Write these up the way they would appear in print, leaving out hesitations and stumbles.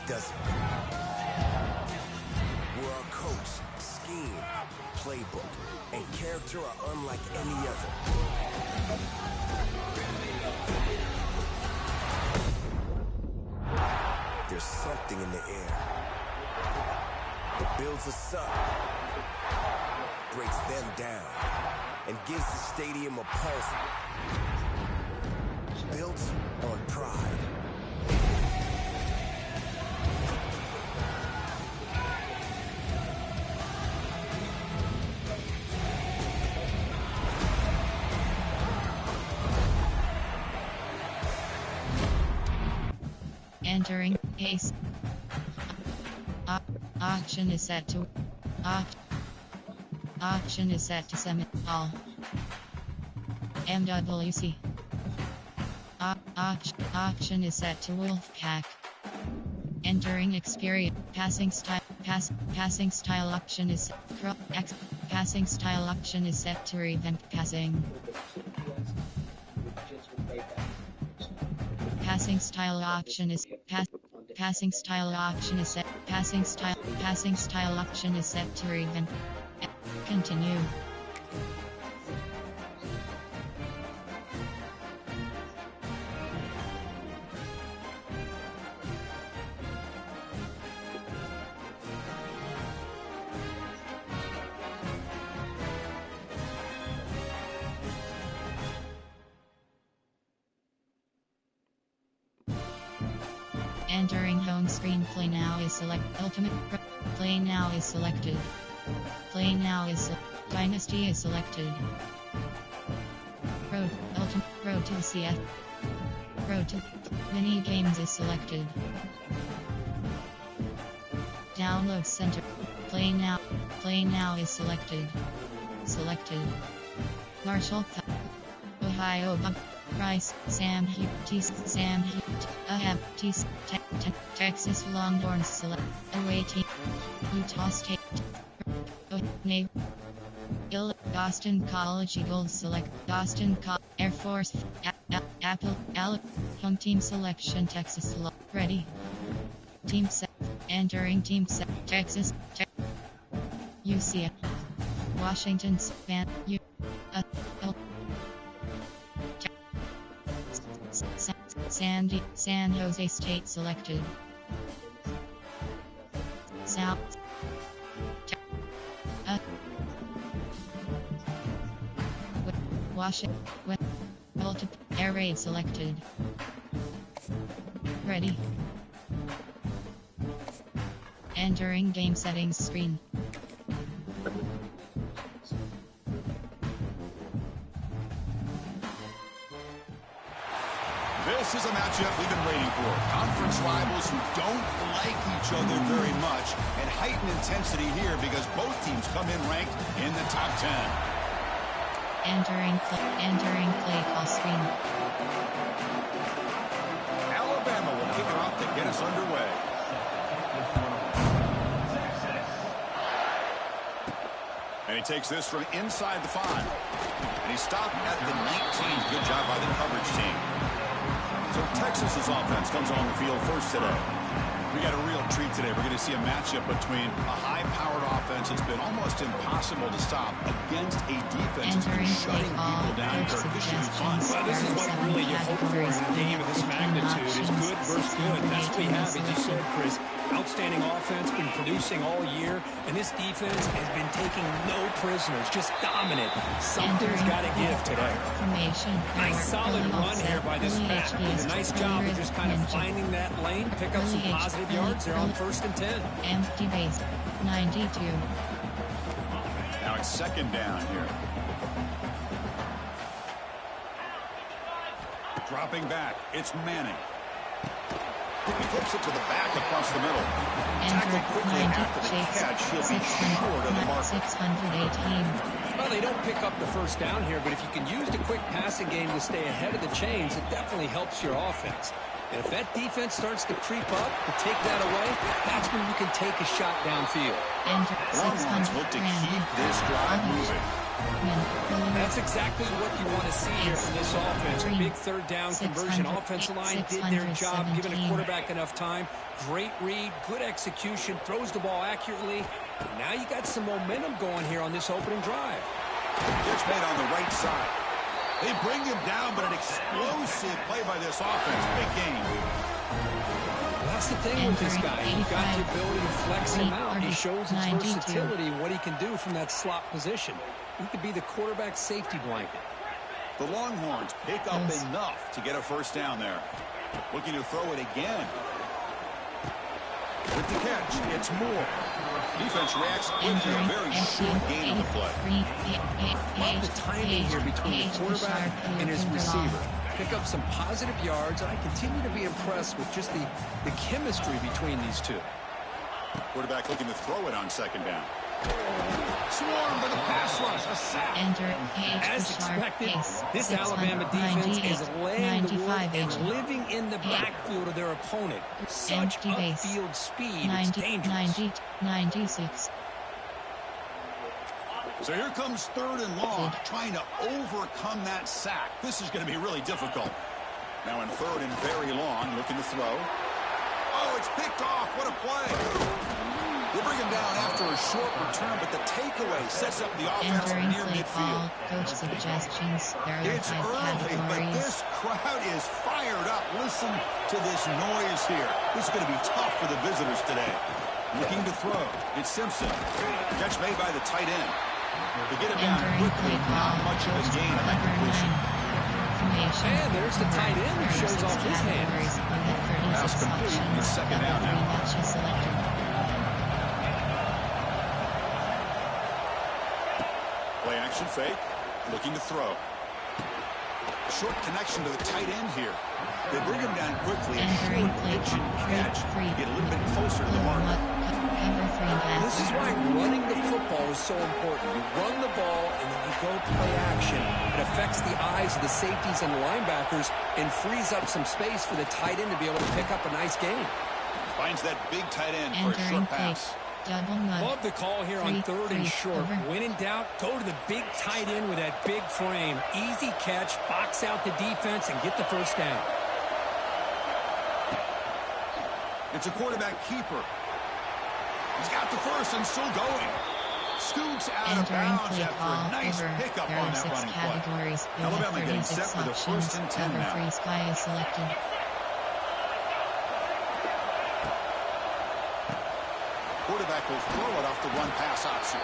doesn't. Where our coach, scheme, playbook, and character are unlike any other. There's something in the air. It builds us up, breaks them down, and gives the stadium a pulse built on pride. Entering Ace. Auction is set to auction is set to summit all. MWC. Auction is set to Wolfpack. Entering experience. Passing style auction is passing style auction is set to revamp passing. Passing style auction is passing style auction is set passing style auction is set to revamp. Continue. Entering home screen. Play now is select ultimate. Play now is selected. Play now is Dynasty is selected. Road ultimate. Road to the CF. Road to mini games is selected. Download center. Play now. Play now is selected. Selected. Marshall. Ohio. Price, Sam Hughes, Sam Hughes, Ahab, Texas Longhorns select, away team, Utah State, Boston College Eagles select, Boston Air Force, Apple, home team selection, Texas ready, team set, entering team set, Texas, UCF, Washington, San Jose State selected. South. Washington. Air Raid selected. Ready. Entering game settings screen. This is a matchup we've been waiting for. Conference rivals who don't like each other very much, and heightened intensity here because both teams come in ranked in the top 10. Entering play call screen. Alabama will kick it off to get us underway. And he takes this from inside the 5. And he stopped at the 19. Good job by the coverage team. So Texas's offense comes on the field first today. We got a real treat today. We're going to see a matchup between a high-powered offense that's been almost impossible to stop against a defense that's been shutting people down. This should be fun. Well, this is what really you hope for in a game of this magnitude is good versus good. That's what we have, as you said, Chris. Outstanding offense, been producing all year, and this defense has been taking no prisoners, just dominant. Something's got to give today. Nice solid run here by this back. A nice job of just kind of finding that lane, pick up some positive yards. They're on 1st and 10. Empty base, 92. Now it's 2nd down here. Dropping back, it's Manning. He flips it to the back across the middle. Tackled quickly after the catch. He'll be short of the mark. 618. Well, they don't pick up the 1st down here, but if you can use the quick passing game to stay ahead of the chains, it definitely helps your offense. And if that defense starts to creep up, to take that away, that's when you can take a shot downfield. Longhorns look to keep this drive moving. That's exactly what you want to see here from this offense. Big third down conversion. Offensive line did their job, giving a quarterback enough time. Great read, good execution, throws the ball accurately. Now you got some momentum going here on this opening drive. Catch made on the right side. They bring him down, but an explosive play by this offense. Big game. That's the thing with this guy. You've got the ability to flex him out. He shows his versatility and what he can do from that slot position. He could be the quarterback safety blanket. The Longhorns pick up enough to get a first down there. Looking to throw it again. With the catch, it's Moore. Defense reacts quickly. A very short gain on the play. Love the timing here between the quarterback and his receiver. Pick up some positive yards, and I continue to be impressed with just the chemistry between these two. Quarterback looking to throw it on second down. Swarm for the pass rush. A sack. As expected, this Alabama defense is laying the wood and living in the backfield of their opponent. Such upfield speed, it's dangerous. 96. So here comes third and long, trying to overcome that sack. This is going to be really difficult. Now in third and very long, looking to throw. Oh, it's picked off. What a play. They bring him down after a short return, but the takeaway sets up the offense near midfield. Coach suggestions. There are it's early, but this crowd is fired up. Listen to this noise here. This is going to be tough for the visitors today. Looking to throw. It's Simpson. Catch made by the tight end. To get him down quickly, not much of a gain on that completion. And there's the tight end who shows off his hands. Pass complete. The second down now. Play action fake. Looking to throw. Short connection to the tight end here. They bring him down quickly and short pitch and catch to get a little bit closer to the mark. This is why running the football is so important. You run the ball and then you go play action. It affects the eyes of the safeties and linebackers and frees up some space for the tight end to be able to pick up a nice gain. Finds that big tight end for a short pass. Love the call here on third and short. When in doubt, go to the big tight end with that big frame. Easy catch, box out the defense, and get the first down. It's a quarterback keeper. He's got the first and still going. Scoots out of bounds after a nice pickup on that running play. Alabama getting set for the first and 10 now. Quarterback will throw it off the run-pass option.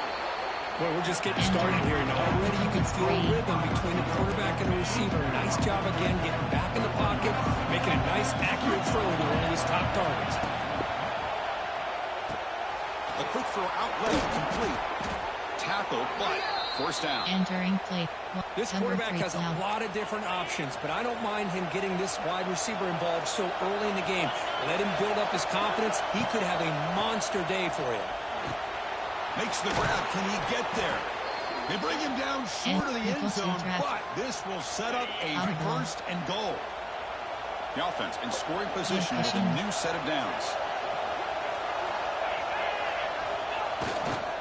Well, we're just getting started here, and already you can feel a rhythm between the quarterback and the receiver. Nice job again getting back in the pocket, making a nice, accurate throw to one of his top targets. A quick throw outlet complete. Tackle, but first down. This quarterback has a lot of different options, but I don't mind him getting this wide receiver involved so early in the game. Let him build up his confidence. He could have a monster day for you. Makes the grab. Can he get there? They bring him down short of the end zone, but this will set up a first and goal. The offense in scoring position with a new set of downs.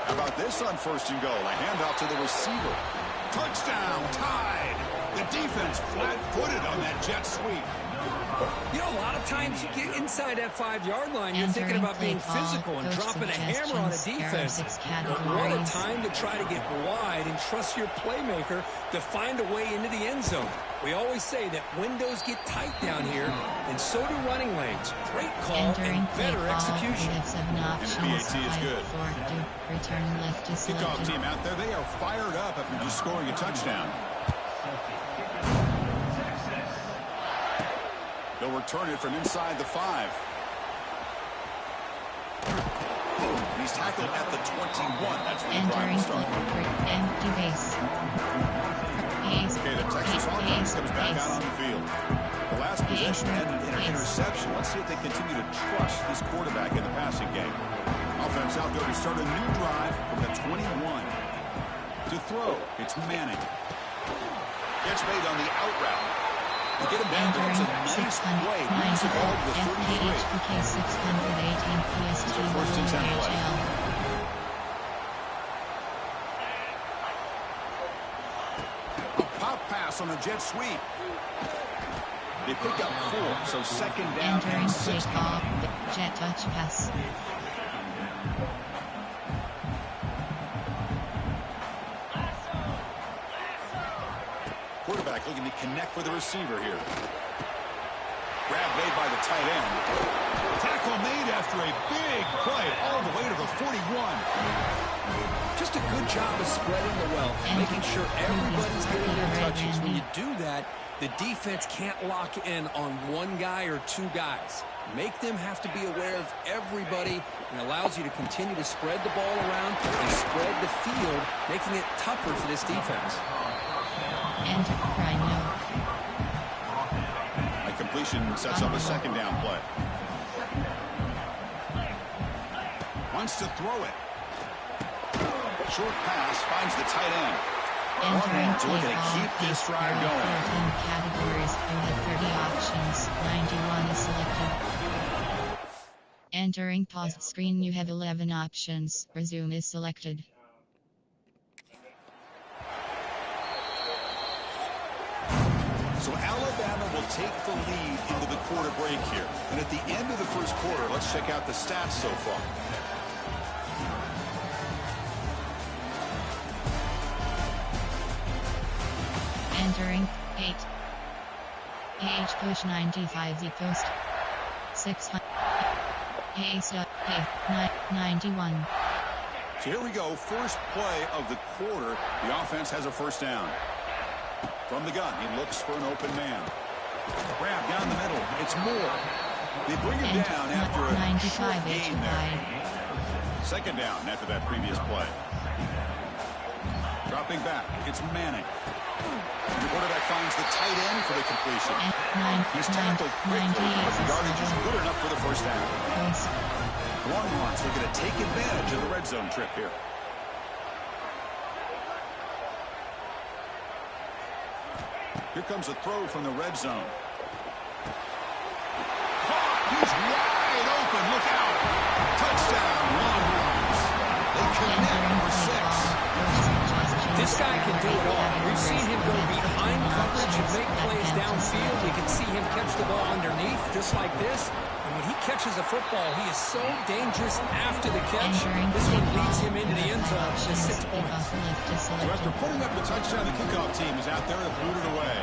How about this on first and goal? A handoff to the receiver. Touchdown, tied. The defense flat-footed on that jet sweep. You know, a lot of times you get inside that 5-yard line, you're thinking about being physical and dropping a hammer on a defense. What a time to try to get wide and trust your playmaker to find a way into the end zone. We always say that windows get tight down here, and so do running lanes. Great call and better execution. PAT is good. Kickoff team out there, they are fired up after just scoring a touchdown. They'll return it from inside the 5. He's tackled at the 21. That's where the drive will start. Empty base. Okay, the Texas offense comes back out on the field. The last possession ended in an interception. Let's see if they continue to trust this quarterback in the passing game. Offense out there to start a new drive from the 21. To throw, it's Manning. Gets made on the out route. You get him down there. It's a nice play. Moves the ball to the 33. FKHBK 618 PST First and 10 play. A pop pass on a jet sweep. They pick up 4, so second down Entering and play 6. call, jet touch pass. Quarterback looking to connect with the receiver here. Grab made by the tight end. Tackle made after a big play all the way to the 41. Just a good job of spreading the wealth, making sure everybody's getting their touches. When you do that, the defense can't lock in on one guy or 2 guys. Make them have to be aware of everybody, and allows you to continue to spread the ball around and spread the field, making it tougher for this defense. And Rhino. A completion sets up a second down play. Wants to throw it. Short pass finds the tight end. Entering So we're going to keep this drive going. 14 categories, you have 30 options, 91 is selected. Entering pause screen, you have 11 options, resume is selected. So Alabama will take the lead into the quarter break here. And at the end of the first quarter, let's check out the stats so far. Entering 8. Age push 95 Z post 600. Ace up 91. So here we go. First play of the quarter. The offense has a first down. From the gun, he looks for an open man. Grab down the middle. It's Moore. They bring him down after a 95 gain there. Second down after that previous play. Dropping back, it's Manning. The quarterback finds the tight end for the completion. He's tackled quickly, but the yardage is good enough for the first down. Longhorns looking to take advantage of the red zone trip here. Here comes a throw from the red zone. He's wide open. Look out. Touchdown, Longhorns. They connect for 6. This guy can do it all. We've seen him go behind coverage and make plays downfield. We can see him catch the ball underneath, just like this. And when he catches a football, he is so dangerous after the catch. This one leads him into the end zone to 6 points. So after putting up the touchdown, the kickoff team is out there to boot it away.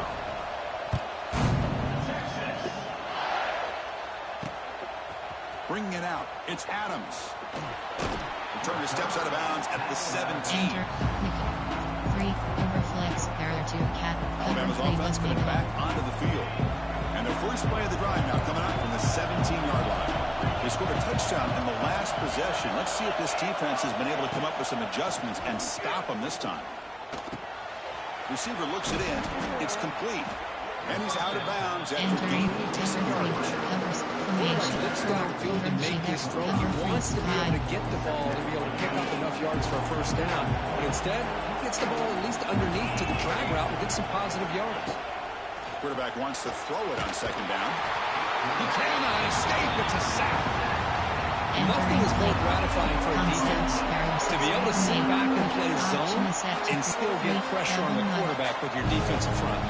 Bringing it out, it's Adams. Returner steps out of bounds at the 17. 3, overflex, error 2, cat. Alabama's offense coming back onto the field. And their first play of the drive now coming out from the 17-yard line. They scored a touchdown in the last possession. Let's see if this defense has been able to come up with some adjustments and stop them this time. Receiver looks it in. It's complete. And he's out of bounds after gaining decent yardage. Let's downfield to make this throw. He wants to be able to get the ball to be able to pick up enough yards for a first down. But instead, he gets the ball at least underneath to the drag route and gets some positive yards. Quarterback wants to throw it on second down. He cannot escape. It's a sack. Nothing is more gratifying for a defense to be able to sit back and play zone and still get pressure on the quarterback with your defensive front.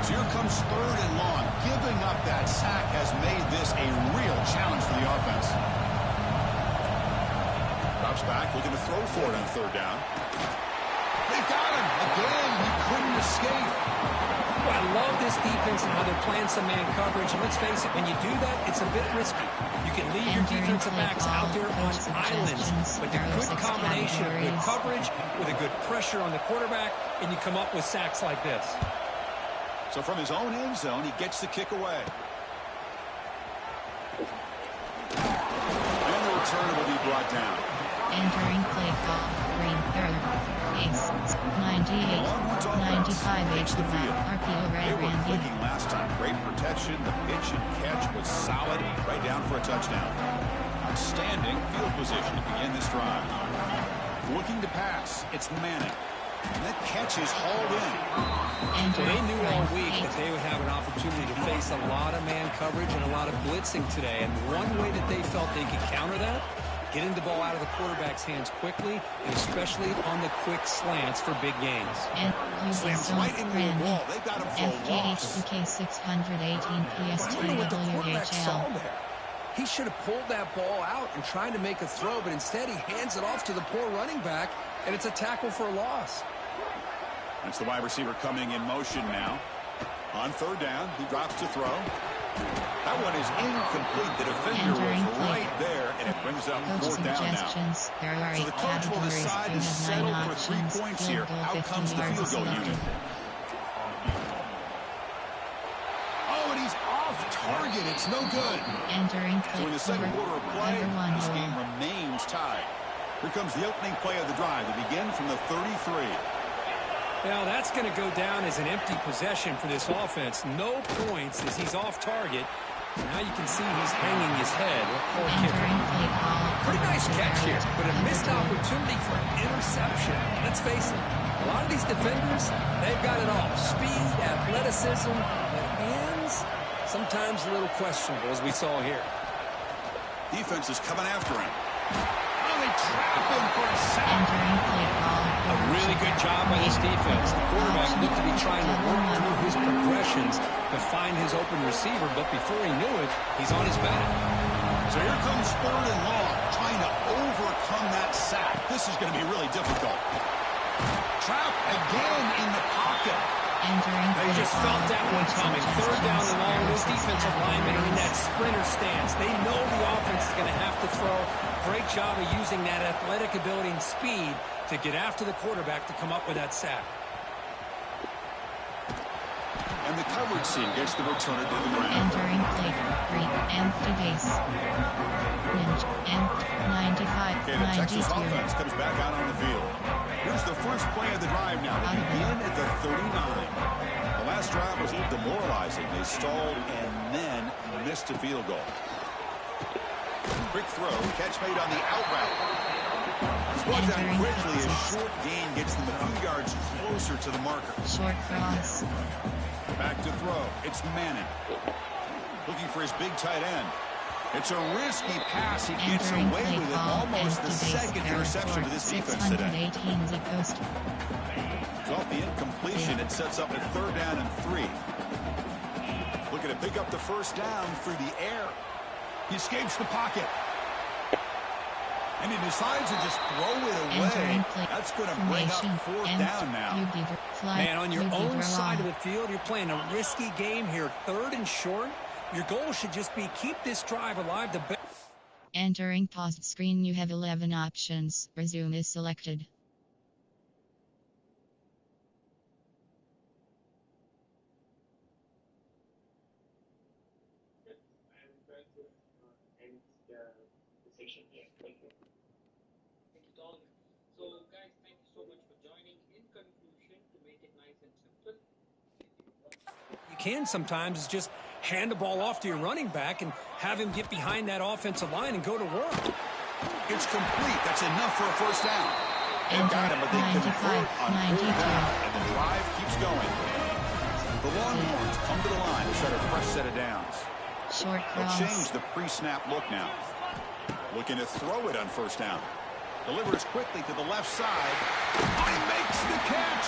So here comes third and long. Giving up that sack has made this a real challenge for the offense. Drops back, looking to throw for it on third down. They've got him. Again, he couldn't escape. Well, I love this defense and how they're playing some man coverage. And let's face it, when you do that, it's a bit risky. You can leave your defensive backs out there on islands, but the good combination of good coverage with a good pressure on the quarterback, and you come up with sacks like this. So from his own end zone, he gets the kick away. And the returner will be brought down. Entering play call, green, error, ace, 98, 95, H5, RPO, They red, were ran, clicking last time. Great protection. The pitch and catch was solid. Right down for a touchdown. Outstanding field position to begin this drive. Looking to pass. It's Manning. And that catch is hauled in. So they knew all week that they would have an opportunity to face a lot of man coverage and a lot of blitzing today. And one way that they felt they could counter that, getting the ball out of the quarterback's hands quickly, and especially on the quick slants for big gains. Slams right into the wall. They got him for a loss. FKHDK 618 PSTWHL. He should have pulled that ball out and tried to make a throw, but instead he hands it off to the poor running back, and it's a tackle for a loss. That's the wide receiver coming in motion now. On third down, he drops to throw. That one is incomplete. The defender was right there, and it brings up fourth down now. So the coach will decide to settle for 3 points here. Out comes the field goal unit. Oh, and he's off target. It's no good. So in the second quarter of play, this game remains tied. Here comes the opening play of the drive to begin from the 33. Now that's going to go down as an empty possession for this offense. No points as he's off target. Now you can see he's hanging his head. Pretty nice catch here, but a missed opportunity for an interception. Let's face it, a lot of these defenders, they've got it all. Speed, athleticism, but hands, sometimes a little questionable, as we saw here. Defense is coming after him. Oh, they trap him for a sack. A really good job by this defense. The quarterback looked to be trying to work through his progressions to find his open receiver, but before he knew it, he's on his back. So here comes 3rd and long, trying to overcome that sack. This is going to be really difficult. Trapped again in the pocket. They just felt that one coming. 3rd down and long. Those defensive linemen are in that sprinter stance. They know the offense is going to have to throw. Great job of using that athletic ability and speed to get after the quarterback to come up with that sack. And the coverage team gets the returner to the ground. Entering play 3, empty base. And 95, Okay, the 92. Texas offense comes back out on the field. Here's the first play of the drive now. They begin at the 39. The last drive was a little demoralizing. They stalled and then missed a field goal. Quick throw, catch made on the out route. It's brought down quickly as short gain gets them a few yards closer to the marker. Short cross. Back to throw. It's Manning. Looking for his big tight end. It's a risky pass. He gets away with it. Almost the second interception to this defense today. It's off the incompletion. It sets up a 3rd down and 3. Looking to pick up the first down through the air. He escapes the pocket. And he decides to just throw it away. That's going to bring up 4th down now. Man, on your own side of the field, you're playing a risky game here. 3rd and short. Your goal should just be keep this drive alive. Entering paused screen, you have 11 options. Resume is selected. You can sometimes just hand the ball off to your running back and have him get behind that offensive line and go to work. It's complete. That's enough for a first down. They've got him, but they convert on 4th down, and the drive keeps going. The Longhorns come to the line to set a fresh set of downs. Short They'll cross. change the pre-snap look now. Looking to throw it on 1st down. Delivers quickly to the left side. Oh, he makes the catch.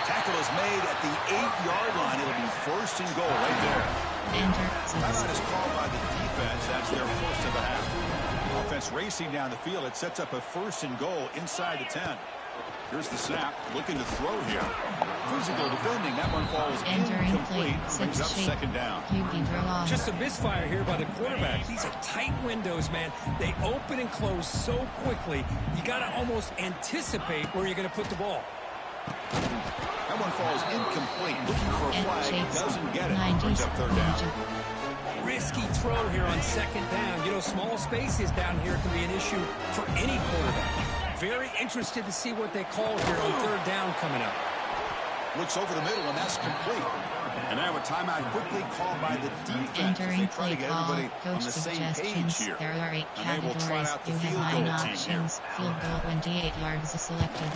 Tackle is made at the 8-yard line. It'll be 1st and goal right there. Timeout is called by the defense. That's their first of the half. Offense racing down the field. It sets up a 1st and goal inside the 10. Here's the snap. Looking to throw here. Physical defending. That one falls incomplete. Brings up 2nd down. Just a misfire here by the quarterback. These are tight windows, man. They open and close so quickly. You got to almost anticipate where you're going to put the ball. That one falls incomplete. Looking for a flag. Doesn't get it. Brings up 3rd down. Risky throw here on 2nd down. You know, small spaces down here can be an issue for any quarterback. Very interested to see what they call here on 3rd down coming up. Looks over the middle, and that's complete. And now a timeout quickly called by the defense as they try to get everybody on the same page here. There are 8 And they will try categories. out the You field have goal 9 team here. options. Field goal 28 yards is selected.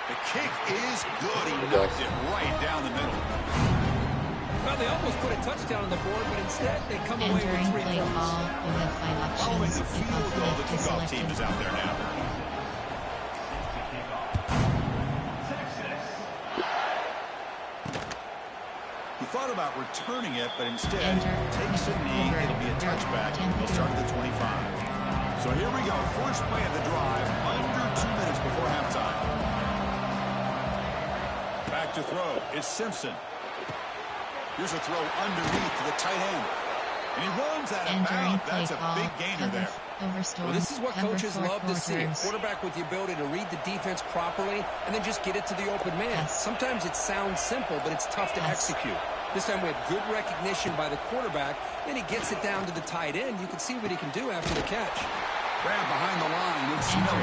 The kick is good. He knocked it right down the middle. Well, they almost put a touchdown on the board, but instead they come away with 3 points. Following the field goal, the kickoff team is out there now. He thought about returning it, but instead takes a knee. It'll be a touchback. He'll start at the 25. So here we go. First play of the drive, under 2 minutes before halftime. Back to throw. It's Simpson. Here's a throw underneath to the tight end. And he runs out of bounds. That's a big gainer there. Well, this is what coaches love to see. A quarterback with the ability to read the defense properly and then just get it to the open man. Sometimes it sounds simple, but it's tough to execute. This time we have good recognition by the quarterback. Then he gets it down to the tight end. You can see what he can do after the catch. Grab behind the line with Snow.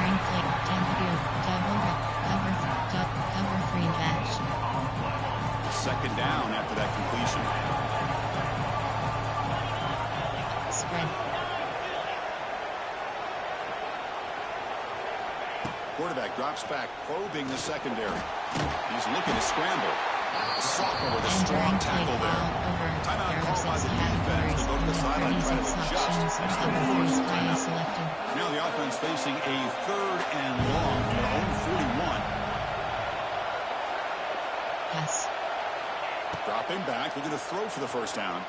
Cover 3 catch. Second down after that completion. Spread. Quarterback drops back, probing the secondary. He's looking to scramble. A sophomore with a strong tackle there. Timeout called by the defense. They go to the sideline, try to adjust. That's their first timeout. Now the offense facing a 3rd and long from their own 41. Yes. Dropping back, looking to throw for the first down.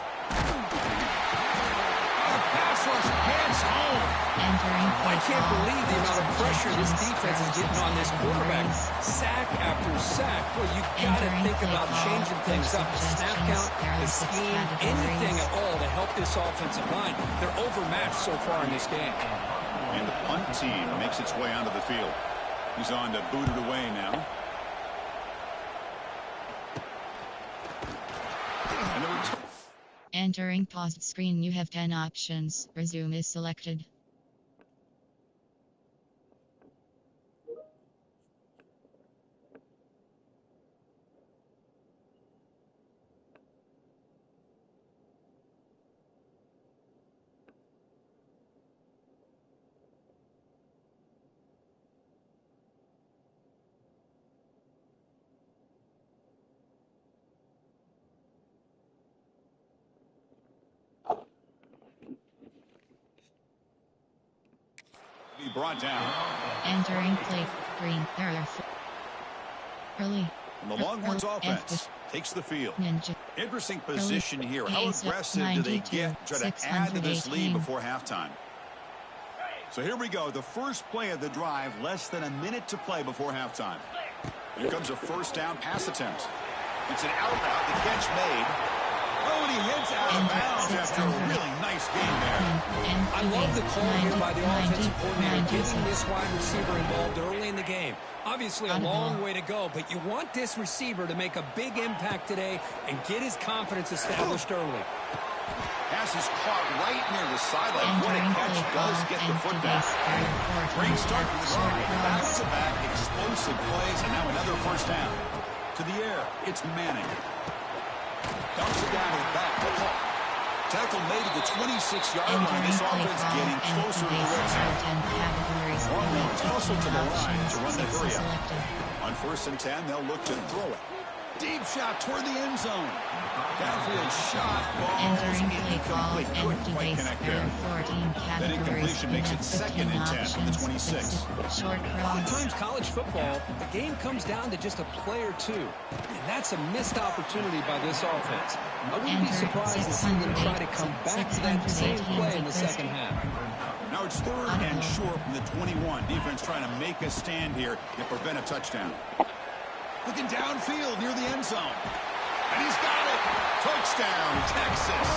Pass rush gets home. I can't believe the amount of pressure this defense is getting on this quarterback. Sack after sack. Well, you got to think about changing things up. The snap count, the scheme, anything at all to help this offensive line. They're overmatched so far in this game. And the punt team makes its way onto the field. He's on to boot it away now. And the return. Entering paused screen, you have 10 options. Resume is selected. Brought down. Entering play green. Early. And the Longhorns offense takes the field. Interesting position here. How aggressive do they get? Try to add to this lead before halftime. So here we go. The first play of the drive. Less than a minute to play before halftime. Here comes a first down pass attempt. It's an out route. The catch made. Oh, and he heads out of bounds after a really nice game there. I love the call here by the offensive coordinator, getting this wide receiver involved early in the game. Obviously a long way to go, but you want this receiver to make a big impact today and get his confidence established early. Pass is caught right near the sideline. What a catch does get the foot back. Great start for the drive. Back-to-back explosive plays, and now another first down. To the air, it's Manning. Dumps it down to the back. Tackle made at the 26-yard line. This offense getting closer to the red zone. Longhorns also to the line to run the hurry up. On 1st and 10, they'll look to throw it. Deep shot toward the end zone. Downfield shot falls incomplete. Couldn't quite connect there. That incompletion makes it 2nd and 10 from the 26. A lot of times college football, the game comes down to just a play or two. And that's a missed opportunity by this offense. I wouldn't be surprised to see them try to come back to that same play in the second half. Now it's 3rd and short from the 21. Defense trying to make a stand here to prevent a touchdown. Looking downfield near the end zone. And he's got it. Touchdown, Texas.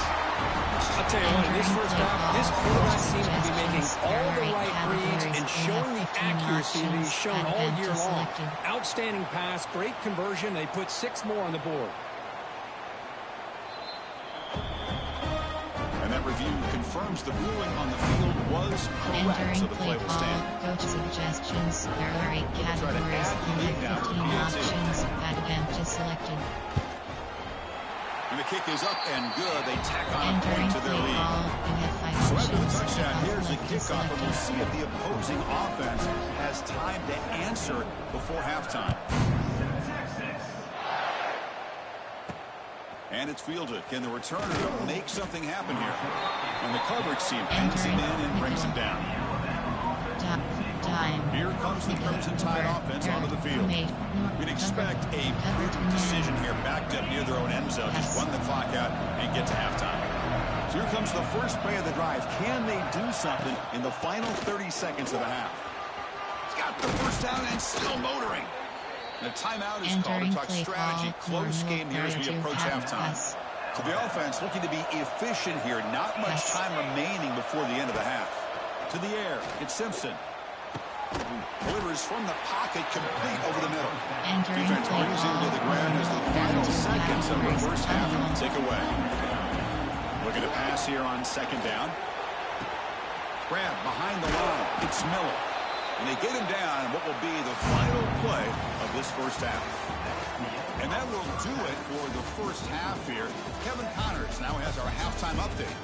I'll tell you what, in this first half, this quarterback seems to be making all the right reads and showing the accuracy that he's shown all year long. Outstanding pass, great conversion. They put 6 more on the board. And that review confirms the ruling on the field was correct, so the play will stand. Coach suggestions. There are 8 categories and 15 options. That event is selected. And the kick is up and good. They tack on a point to their lead. So after the touchdown, here's the kickoff, and we'll see if the opposing offense has time to answer before halftime. And it's fielded. Can the returner make something happen here? And the coverage team pins him in and brings him down. Here comes the Crimson Tide offense onto the field. We'd expect a prudent decision here, backed up near their own end zone. Just run the clock out and get to halftime. So here comes the first play of the drive. Can they do something in the final 30 seconds of the half? He's got the first down and still motoring. And a timeout is called to talk strategy. Close game here as we approach halftime. So the offense looking to be efficient here. Not much time remaining before the end of the half. To the air, it's Simpson. Delivers from the pocket, complete over the middle. Defense brings him to the ground as the final seconds of the first half tick away. Looking to pass here on second down. Grab behind the line. It's Miller. And they get him down in what will be the final play of this first half. And that will do it for the first half here. Kevin Connors now has our halftime update.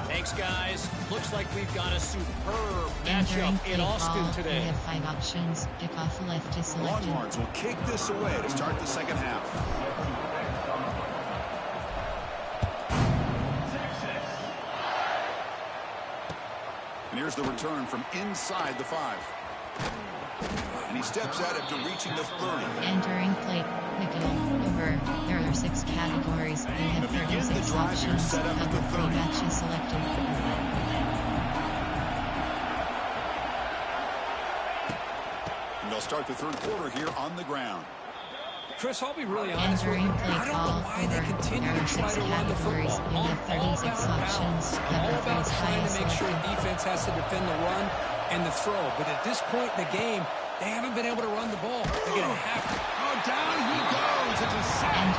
Thanks, guys. Looks like we've got a superb matchup in Austin today. We have 5 options. Kickoff left is selected. Longhorns will kick this away to start the second half. And here's the return from inside the 5. And he steps out after reaching the 30. Entering plate, nickel, over. There are 6 categories. We have 36 options. Set up at the 30. Match is selected. And they'll start the third quarter here on the ground. Chris, I'll be really honest with you. I don't know why they continue to try to run the football. I'm all about balance. I'm all about trying to make sure defense has to defend the run and the throw. But at this point in the game, they haven't been able to run the ball. They're going to have to. Oh, down he goes. It's a sack.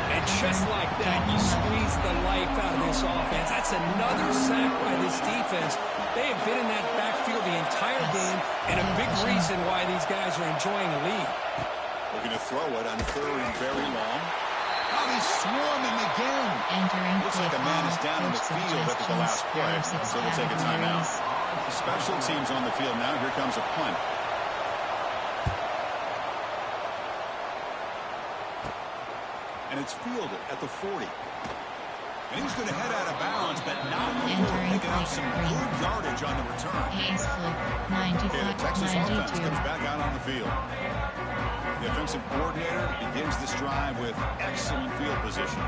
And just like that, you squeeze the life out of this offense. That's another sack by this defense. They have been in that backfield the entire game, and a big reason why these guys are enjoying a lead. Looking to throw it on third and very long. Now he's swarming again. Looks like a man is down in the field after the last play, so they'll take a timeout. Special teams on the field now. Here comes a punt. And it's fielded at the 40. And he's going to head out of bounds, but not before picking up some good yardage on the return. Okay, the Texas offense comes back out on the field. The offensive coordinator begins this drive with excellent field position.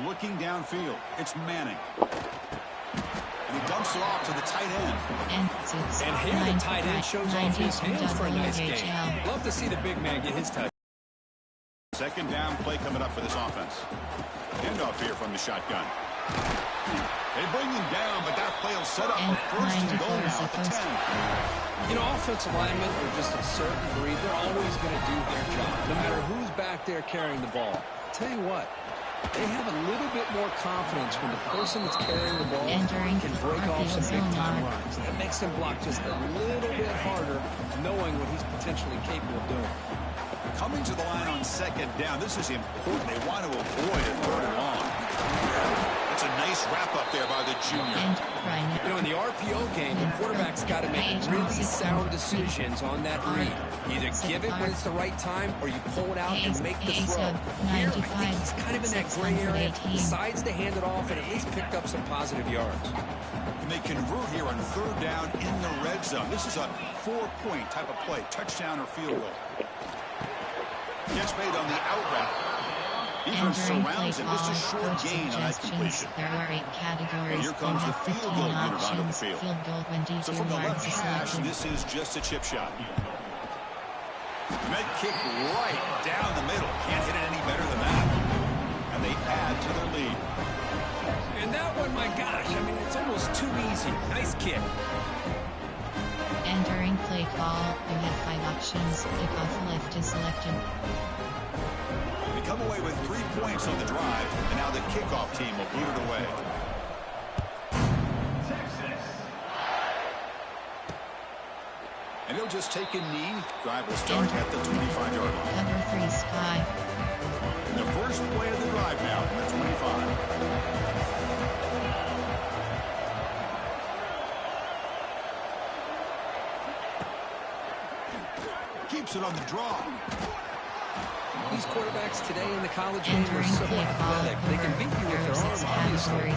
Looking downfield, it's Manning. And he dumps it off to the tight end. And here the tight end shows off his hands for a nice game. Love to see the big man get his touch. Second down play coming up for this offense. Handoff here from the shotgun. They bring him down, but that play will set up a first and goal now at the 10. You know, offensive linemen are just a certain breed. They're always going to do their job, no matter who's back there carrying the ball. I'll tell you what, they have a little bit more confidence when the person that's carrying the ball can break off some big-time runs. That makes them block just a little bit harder, knowing what he's potentially capable of doing. Coming to the line on second down, this is important. They want to avoid a third and long. It's a nice wrap-up there by the junior. You know, in the RPO game, the quarterback's got to make really sound decisions on that read. Either give it when it's the right time, or you pull it out and make the throw. Here, I think he's kind of in that gray area, decides to hand it off, and at least picked up some positive yards. And they convert here on third down in the red zone. This is a 4-point type of play, touchdown or field goal. Gets made on the out route. Defense surrounds him. Just a short gain on that completion. There are 8 categories. And here comes the field goal unit onto the field. So from the left hash, this is just a chip shot. And that kick right down the middle. Can't hit it any better than that. And they add to their lead. And that one, my gosh, I mean, it's almost too easy. Nice kick. Entering play call, you have 5 options. Kickoff left is selected. They come away with 3 points on the drive, and now the kickoff team will boot it away. And he'll just take a knee. Drive will start at the 25-yard line. Cover 3 Sky. The first play of the drive now from the 25. Keeps it on the draw. These quarterbacks today in the college game are so athletic. They can beat you with their arm, obviously.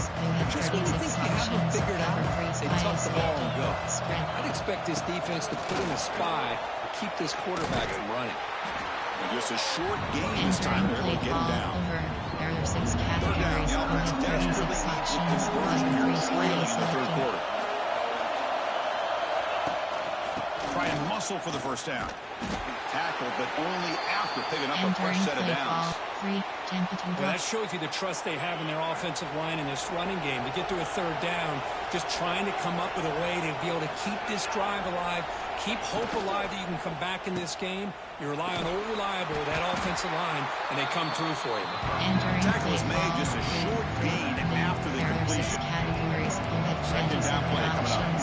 Just when you think you have them figured out, they tuck the ball and go. I'd expect this defense to put in a spy to keep this quarterback from running. And just a short game this time. They're able to get him down. There are 6 categories of 36 sections. In the third quarter. Try and muscle for the first down. Tackle, but only after picking up a fresh set of downs. Well, that shows you the trust they have in their offensive line in this running game. To get to a third down, just trying to come up with a way to be able to keep this drive alive, keep hope alive that you can come back in this game. You rely on old reliable, that offensive line, and they come through for you. Tackle is made just a short gain after the completion. Second down play coming up.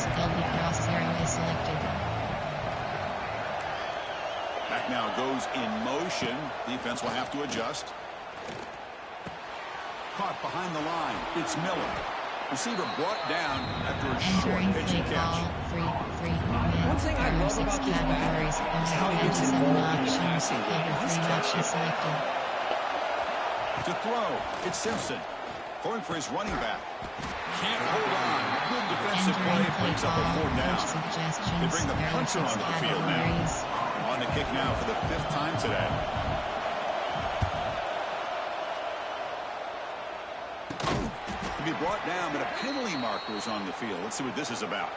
Back now goes in motion. Defense will have to adjust. Caught behind the line. It's Miller. Receiver brought down after a short pitch and catch. One thing I love about this back is how he gets involved in the passing game. He's catching. To throw, it's Simpson. Throwing for his running back. Can't hold on. Good defensive play. Brings up a 4th down. They bring the punter onto the field now. On the kick now for the 5th time today. To be brought down, but a penalty marker is on the field. Let's see what this is about.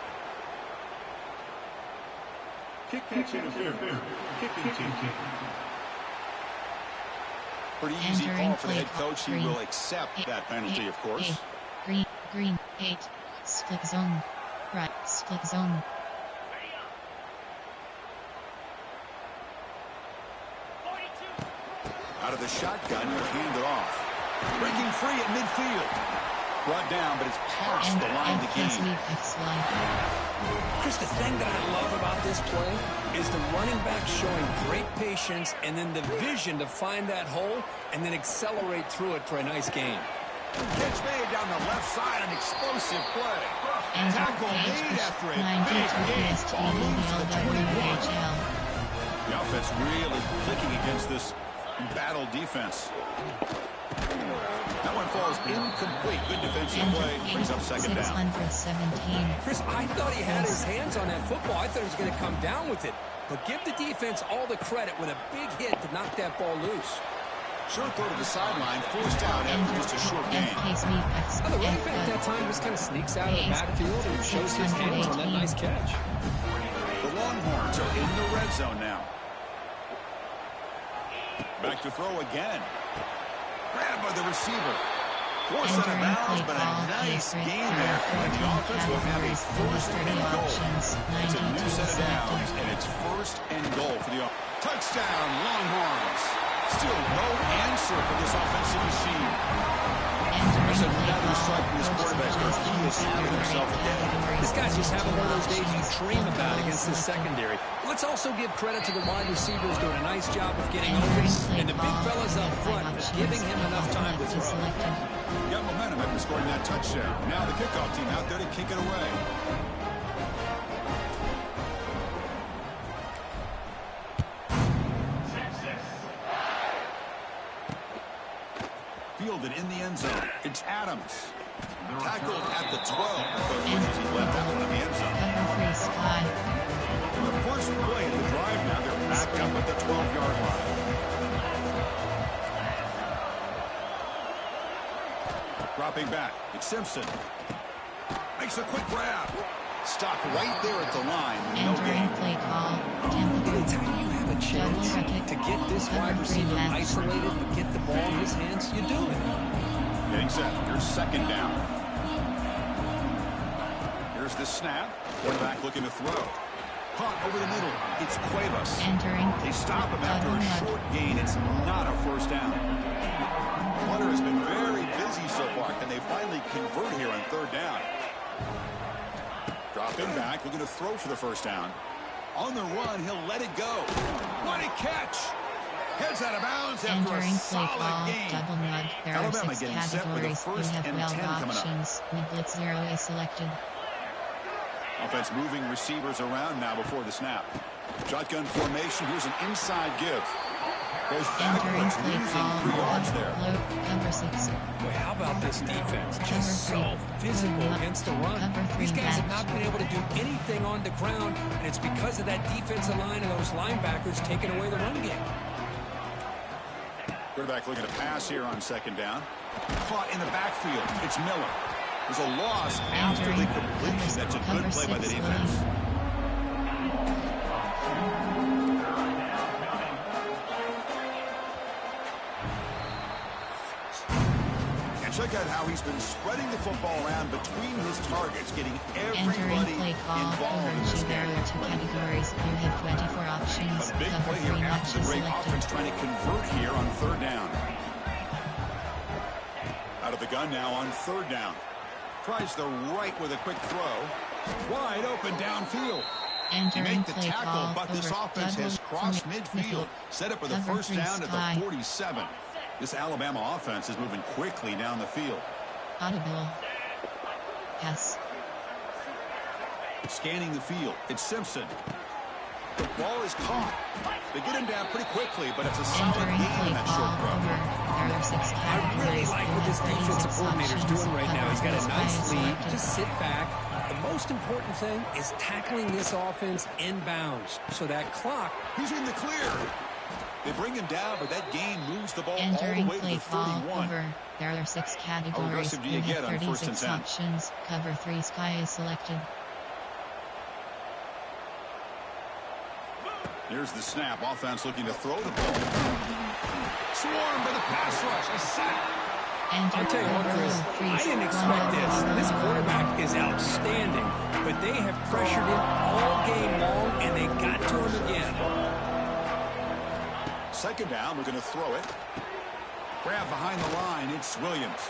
Pretty easy call for the head coach. He will accept that penalty, of course. Green, 8, split zone, right, split zone. Out of the shotgun, he'll hand it off. Breaking free at midfield. Brought down, but it's past the line to gain. Chris, the thing that I love about this play is the running back showing great patience and then the vision to find that hole and then accelerate through it for a nice gain. Catch made down the left side, an explosive play. Tackle made after a big gain. Ball moves to the 21. The offense really clicking against this battle defense. That one falls incomplete. Good defensive play. Brings up second down. Chris, I thought he had his hands on that football. I thought he was going to come down with it. But give the defense all the credit when a big hit to knock that ball loose. Short throw to the sideline. Forced out after just a short gain. The running back that time just kind of sneaks out of the backfield and shows his hands on that nice catch. The Longhorns are in the red zone now. Back to throw again. Grabbed by the receiver. Forced out of bounds, but a nice gain there. And the offense will have a 1st and goal. It's a new set of downs, and it's 1st and goal for the offense. Touchdown, Longhorns. Still no answer for this offensive machine. I said, without him striking this quarterback, he is having himself a day. This guy's just having one of those days you dream about against this secondary. Let's also give credit to the wide receivers doing a nice job of getting open, and the big fellas up front giving him enough time to throw. Got momentum after scoring that touchdown. Now the kickoff team out there to kick it away. Fielded in the end zone. It's Adams. Tackled at the 12. But wishes he left that one in the end zone. The first play of the drive now. They're back up at the 12-yard line. Dropping back. It's Simpson. Makes a quick grab. Stopped right there at the line. No gain. Anytime you have a chance to get this wide receiver isolated and get the ball in his hands, you do it. Getting set. Here's second down. Here's the snap. Quarterback looking to throw. Caught over the middle. It's Cuevas. They stop him after a short gain. It's not a 1st down. Hunter has been very busy so far. Can they finally convert here on 3rd down? Dropping back. Looking to throw for the 1st down. On the run, he'll let it go. What a catch! Heads out of bounds after a Entering play solid call, game. double mud. There are Alabama 6 getting set with a categories. You first have and 12 10 coming up. options. Mid blitz 0 is selected. Offense moving receivers around now before the snap. Shotgun formation. Here's an inside give. Goes Entering backwards, play losing call, 3 yards there. low, cover 6. Boy, how about this defense? Cover Just so 3. physical against the run. Cover 3 These guys have match. not been able to do anything on the ground, and it's because of that defensive line and those linebackers taking away the run game. Quarterback looking to pass here on second down. Caught in the backfield. It's Miller. There's a loss after the completion. That's a good play by the defense. And check out how he's been spreading the football around between his targets, getting Entering everybody play call, involved in this there game. are 2 categories. You have 24 options. A big Cover play 3 here match after is the great selected. offense trying to convert here on third down. Out of the gun now on third down. Tries the right with a quick throw. Wide open downfield. He Entering made the play tackle, call, but this over, offense double, has crossed middle, midfield. Set up with a cover first 3 down at sky. the 47. This Alabama offense is moving quickly down the field. Audible. Pass. Scanning the field. It's Simpson. The ball is caught. They get him down pretty quickly, but it's a solid Entering game play in that call, short throw. over. There are 6 I categories. really like You what have this 36 defensive coordinator's options. doing right now. He's got a Cover nice 3 lead. selected. Just sit back. The most important thing is tackling this offense inbounds. So that clock. He's in the clear. They bring him down, but that gain moves the ball all Entering the way to play the call, 31. over. There are 6 categories. aggressive do You you get have on first and 36 10? options. Cover 3 sky is selected. Here's the snap. Offense looking to throw the ball. Swarmed by the pass rush. A sack. I'll tell you what, Chris, I didn't expect this. This quarterback is outstanding, but they have pressured him all game long, and they got to him again. Second down, we're going to throw it. Grab behind the line, it's Williams.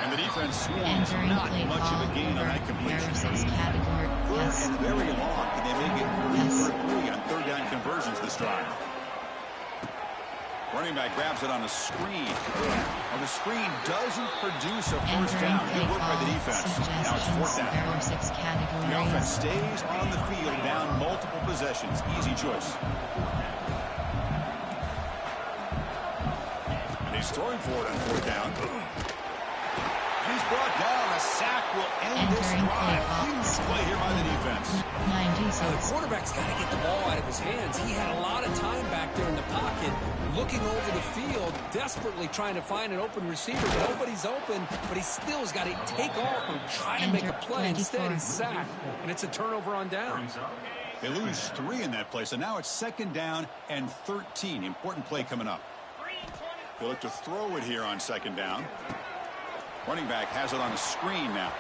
And the defense swarms. Entering Not play much call, of a gain on over. that There completion. are 6 categories. Good Yes. and very long. Can they make it 3 Yes. for 3 on third down conversions this drive? Running back grabs it on a screen. Well, the screen doesn't produce a first Entering down. play Good work by the call, defense. Now it's suggestions. fourth There down. are 6 categories. The offense stays on the field, down multiple possessions. Easy choice. And he's throwing for it on fourth down. He's brought down. A sack will end this Entering play drive. call. Huge play here by the defense. 96. The quarterback's got to get the ball out of his hands. He had a lot of time back there in the pocket, looking over the field, desperately trying to find an open receiver. Nobody's open, but he still has got to take off and try to make a play. Instead, he's sacked, and it's a turnover on down. They lose 3 in that play, so now it's second down and 13. Important play coming up. They look to throw it here on second down. Running back has it on a screen now.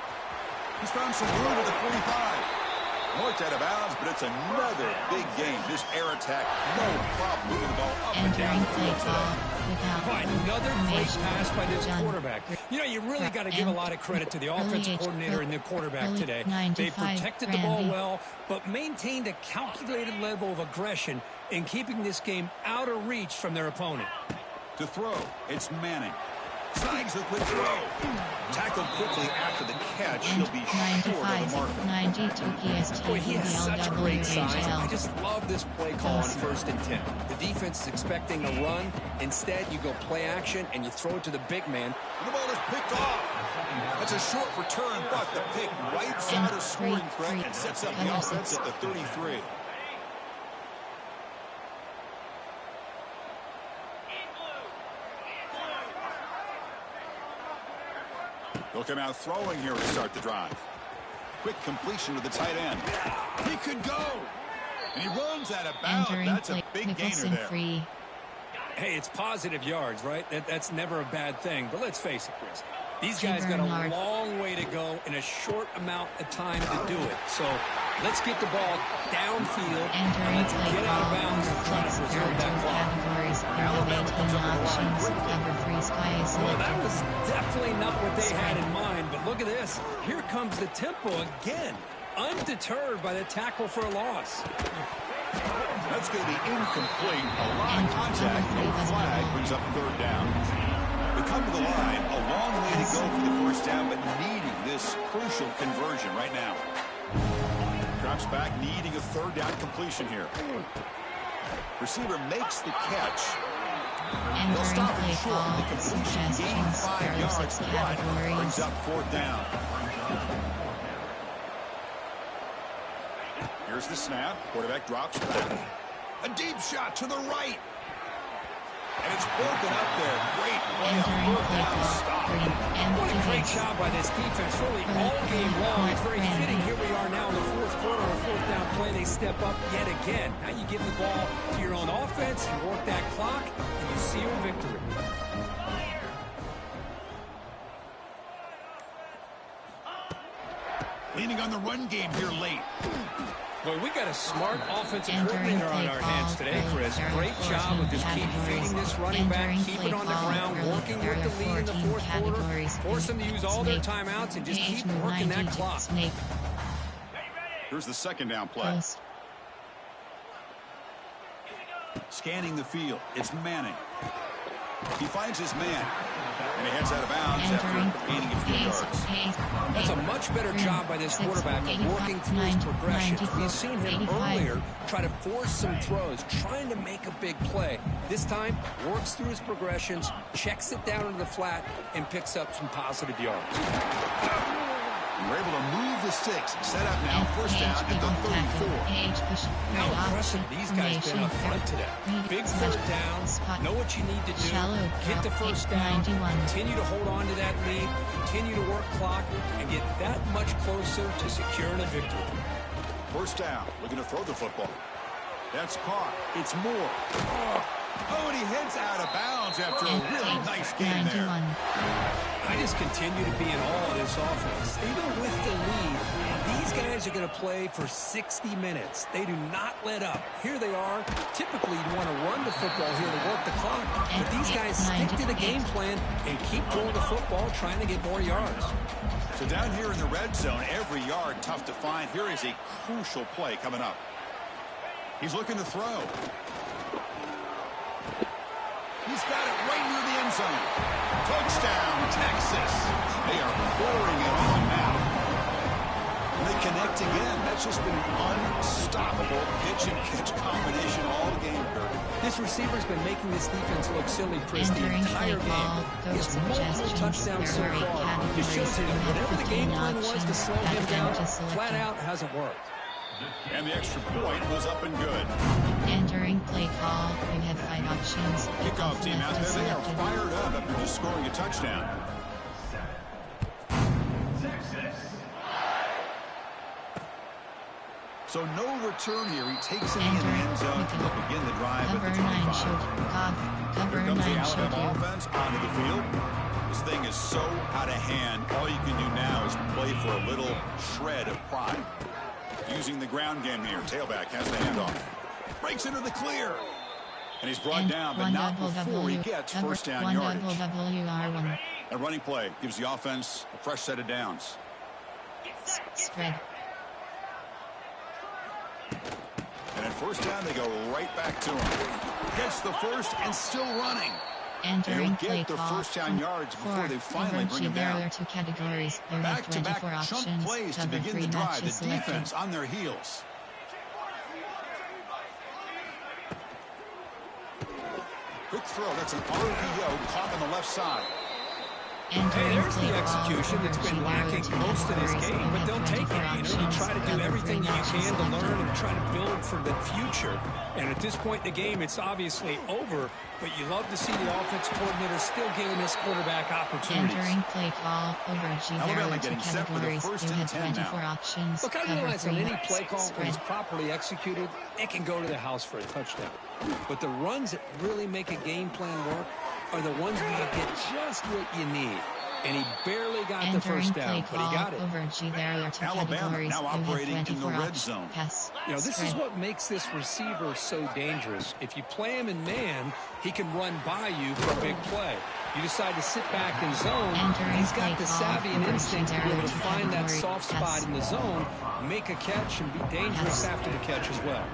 He's found some room at the 45. Marked out of bounds, but it's another big game. This air attack, no problem moving the ball up and down Entering the play field call today. without Boy, another great information. pass by this Done. quarterback. You know, you really got to give a lot of credit to the offensive coordinator and the quarterback today. They protected the ball well, but maintained a calculated level of aggression in keeping this game out of reach from their opponent. To throw, it's Manning. Snags the quick throw. Tackled quickly after the catch. He'll be short of the marker. 92 PST Boy, he has such great size. I LWHL. just love this play call on first and 10. The defense is expecting a run. Instead, you go play action, and you throw it to the big man. And the ball is picked off. That's a short return, but the pick wipes out a scoring threat and sets up the offense at the 33. They'll come out throwing here to start the drive. Quick completion to the tight end. He could go. And he runs out of bounds. That's a big gainer there. Free. Hey, it's positive yards, right? That's never a bad thing. But let's face it, Chris. These guys got a long way to go in a short amount of time to do it. So let's get the ball downfield and let's get out of bounds and try to preserve that clock. Alabama comes up options. Cover 3 sky is Well, selected. that was definitely not what they had in mind. But look at this. Here comes the tempo again. Undeterred by the tackle for a loss. That's going to be incomplete. A lot of contact. No flag brings up third down. We come to the line. A long way to go for the first down, but needing this crucial conversion right now. Drops back, needing a third down completion here. Receiver makes the catch. They'll stop it short. The completion gained 5 yards, but brings up fourth down. Here's the snap. Quarterback drops back. A deep shot to the right. And it's broken up there. Great play on fourth down stop. What a great job by this defense, really all game long. It's very fitting. Here we are now in the fourth quarter of a fourth down play. They step up yet again. Now you give the ball to your own offense, you work that clock, and you seal victory. Leaning on the run game here late. Well, we got a smart offensive coordinator on our hands today, Chris. Great job with just keep feeding this running back, keep it on the ground, working with the lead in the fourth quarter, force them to use all their timeouts, and just keep working that clock. Here's the second down play. Scanning the field. It's Manning. He finds his man. And he heads out of bounds after gaining a few yards. That's a much better job by this quarterback of working through his progressions. We've seen him earlier try to force some throws, trying to make a big play. This time, works through his progressions, checks it down into the flat, and picks up some positive yards. We're able to move the sticks. Set up now, first down at the 34. How impressive these guys been up front today. Big third down, know what you need to do, get the first down, continue to hold on to that lead, continue to work clock, and get that much closer to securing a victory. First down, looking to throw the football. That's caught. It's Moore. Oh, and he heads out of bounds after a really nice game there. I just continue to be in awe of this offense. Even with the lead, these guys are going to play for 60 minutes. They do not let up. Here they are. Typically, you want to run the football here to work the clock, but these guys stick to the game plan and keep throwing the football, trying to get more yards. So down here in the red zone, every yard tough to find. Here is a crucial play coming up. He's looking to throw. He's got it right near the end zone. Touchdown, Texas. They are pouring it on now. And they connect again. That's just been an unstoppable pitch-and-catch combination all game, Kirk. This receiver's been making this defense look silly, Chris, the entire game. He has multiple touchdowns so far. Just shows you that whatever the game plan was to slow him down, flat out hasn't worked. And the extra point was up and good. Entering play call, you have 5 options. Kickoff team out there, they are fired up after just scoring a touchdown. So no return here. He takes it in the end zone to begin the drive at the 25. Here comes the Alabama offense onto the field. This thing is so out of hand. All you can do now is play for a little shred of pride. Using the ground game here. Tailback has the handoff. Breaks into the clear. And he's brought down, but not before he gets first down yardage. A running play gives the offense a fresh set of downs. Spread. And at first down, they go right back to him. Gets the first and still running. Entering They'll get the first down yards before they finally bring him down. There are 2 categories. There are Back-to-back 24 chunk options. plays to Cover begin 3 the drive. matches The selected. defense on their heels. Quick throw. That's an RPO caught on the left side. Hey, there's the execution that's been lacking most of this game, but don't take it. You try to do everything that you can to learn and try to build for the future. And at this point in the game, it's obviously over, but you love to see the offense coordinator still giving this quarterback opportunities. Entering play call over G. Alabama getting set for the first and 10 now. 24 options. Look, I realize on any play call, when it's properly executed, it can go to the house for a touchdown. But the runs that really make a game plan work are the ones where you get just what you need. And he barely got the first down, but he got it. Over G. There are 2 Alabama categories. now operating in the red zone. Pass. You know, this is what makes this receiver so dangerous. If you play him in man, he can run by you for a big play. You decide to sit back in zone, he's got the savvy and instinct to be able to find that soft spot in the zone, make a catch, and be dangerous after the catch as well.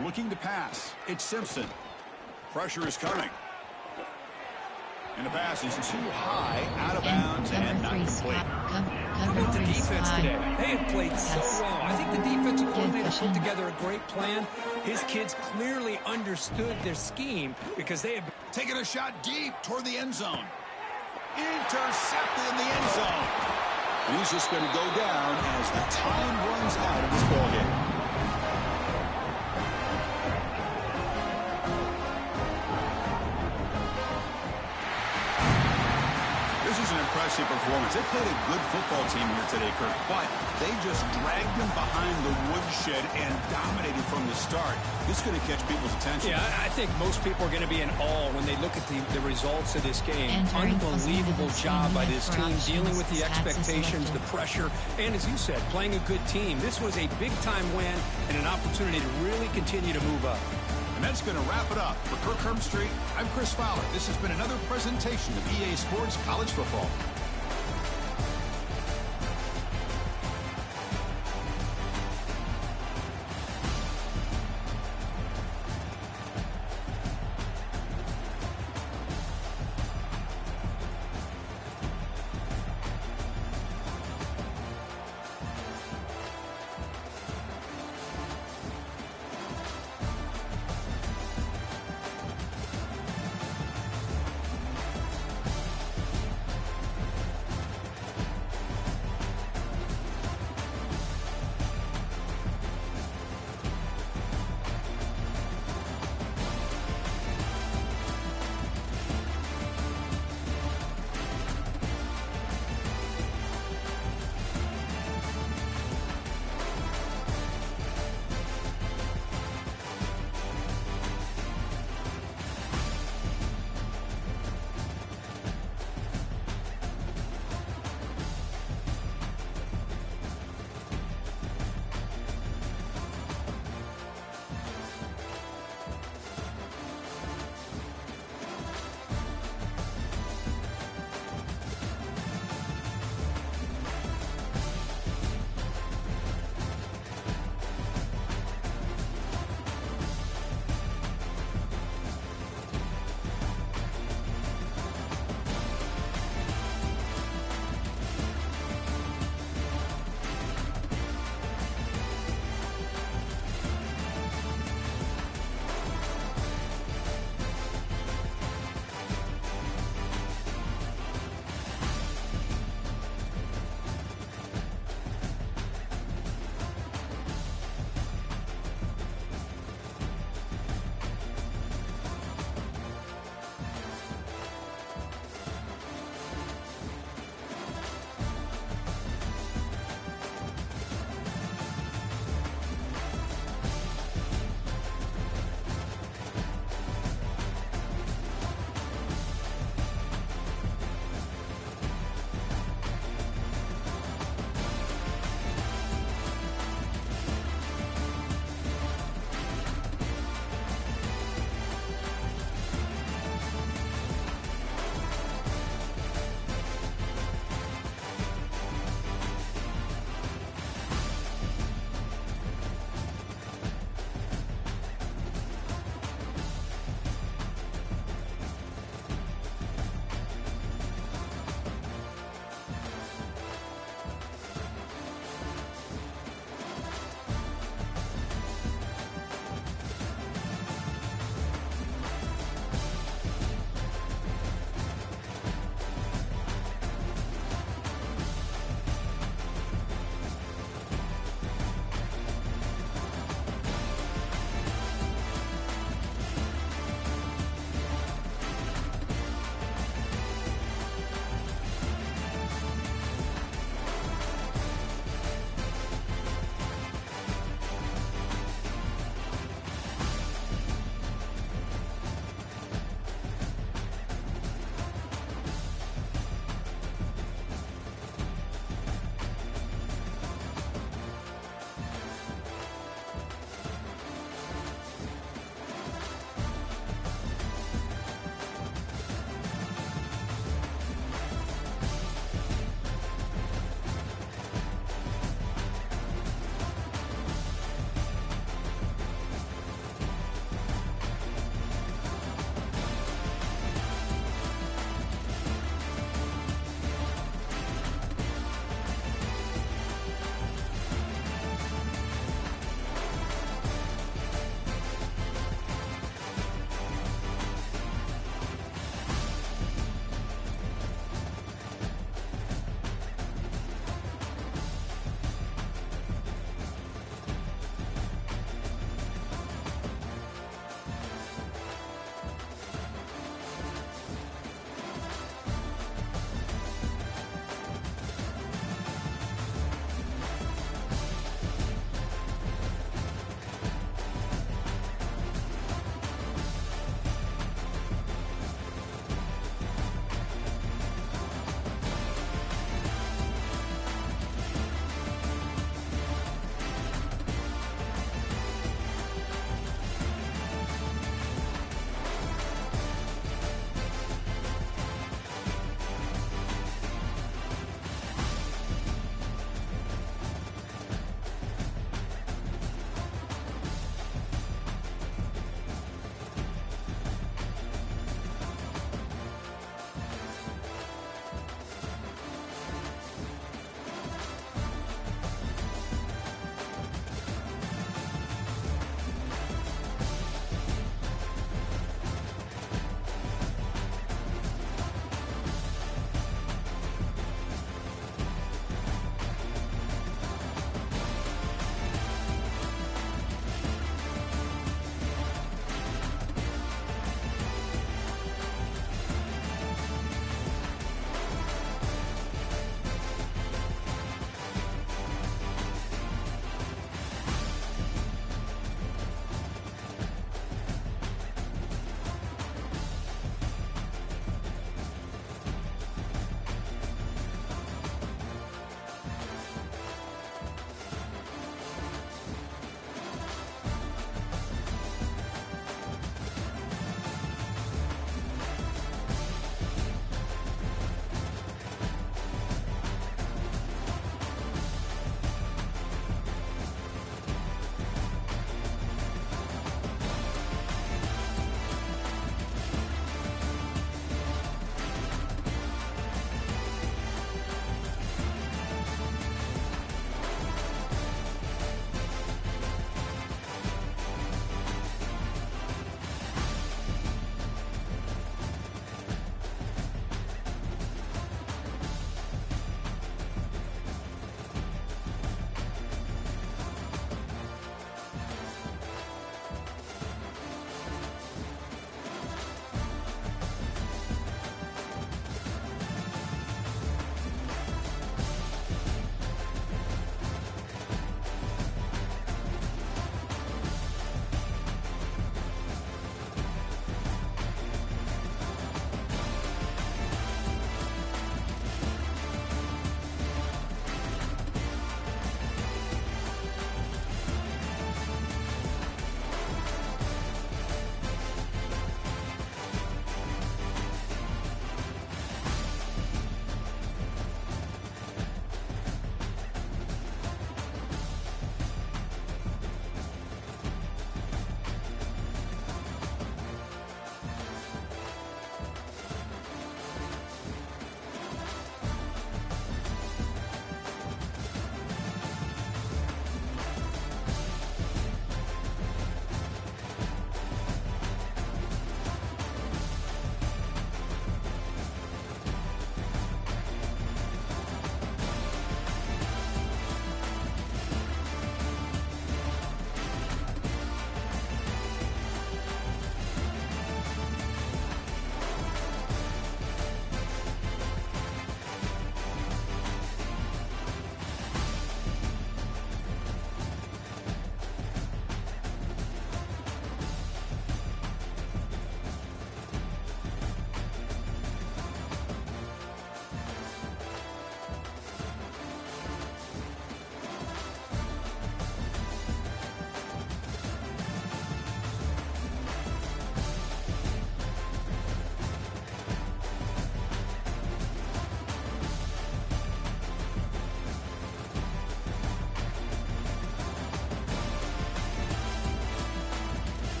Looking to pass. It's Simpson. Pressure is coming. And the pass is too high, out of bounds, and not complete. How about the defense today? They have played so well. I think the defensive coordinator put together a great plan. His kids clearly understood their scheme because they have taken a shot deep toward the end zone. Intercepted in the end zone. And he's just going to go down as the time runs out of this ballgame. Impressive performance. They played a good football team here today, Kirk, but they just dragged them behind the woodshed and dominated from the start. This is going to catch people's attention. Yeah, I think most people are going to be in awe when they look at the results of this game. Unbelievable job by this team, dealing with the expectations, the pressure, and as you said, playing a good team. This was a big-time win and an opportunity to really continue to move up. And that's going to wrap it up. For Kirk Herbstreit, I'm Chris Fowler. This has been another presentation of EA Sports College Football.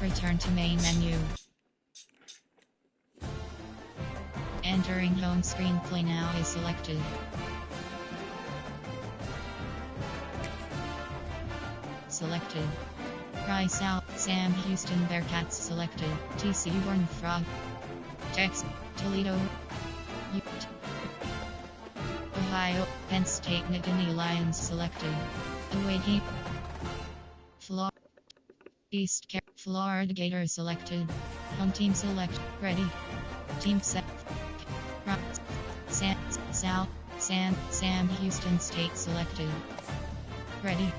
Return to main menu. Entering home screen, play now is selected. Selected. Price out, Sam Houston Bearcats selected. TCU Horned Frog. Texas, Toledo. Ohio, Penn State Nittany Lions selected. Away heat. East Carolina, Florida Gators selected. Home team select. Ready. Team set. Sam Houston State selected. Ready.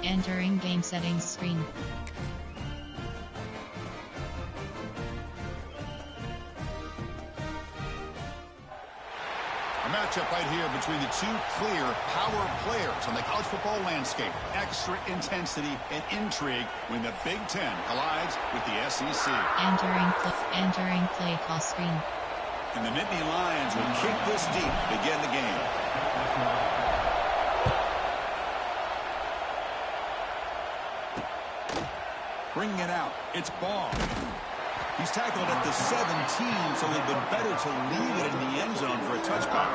Entering game settings screen. A matchup right here between the two clear power players on the college football landscape. Extra intensity and intrigue when the Big Ten collides with the SEC. Entering play call screen. And the Nittany Lions will kick this deep to begin the game. Bringing it out. It's Ball. He's tackled at the 17, so it would have been better to leave it in the end zone for a touchback.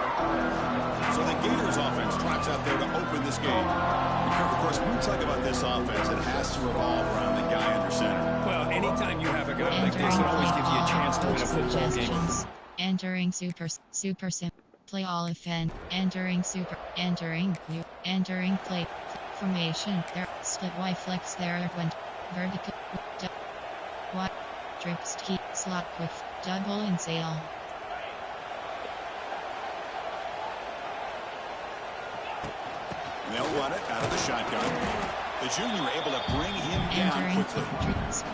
So the Gators offense trots out there to open this game. And Kirk, of course, we talk about this offense, it has to revolve around the guy under center. Well, anytime you have a guy like this, it always gives you a chance to win a football game. Entering super sim. Play all offense. Entering play formation. There split Y flex there went vertical. Y trips key slot with double and sail. And they'll run it out of the shotgun. The junior able to bring him down quickly.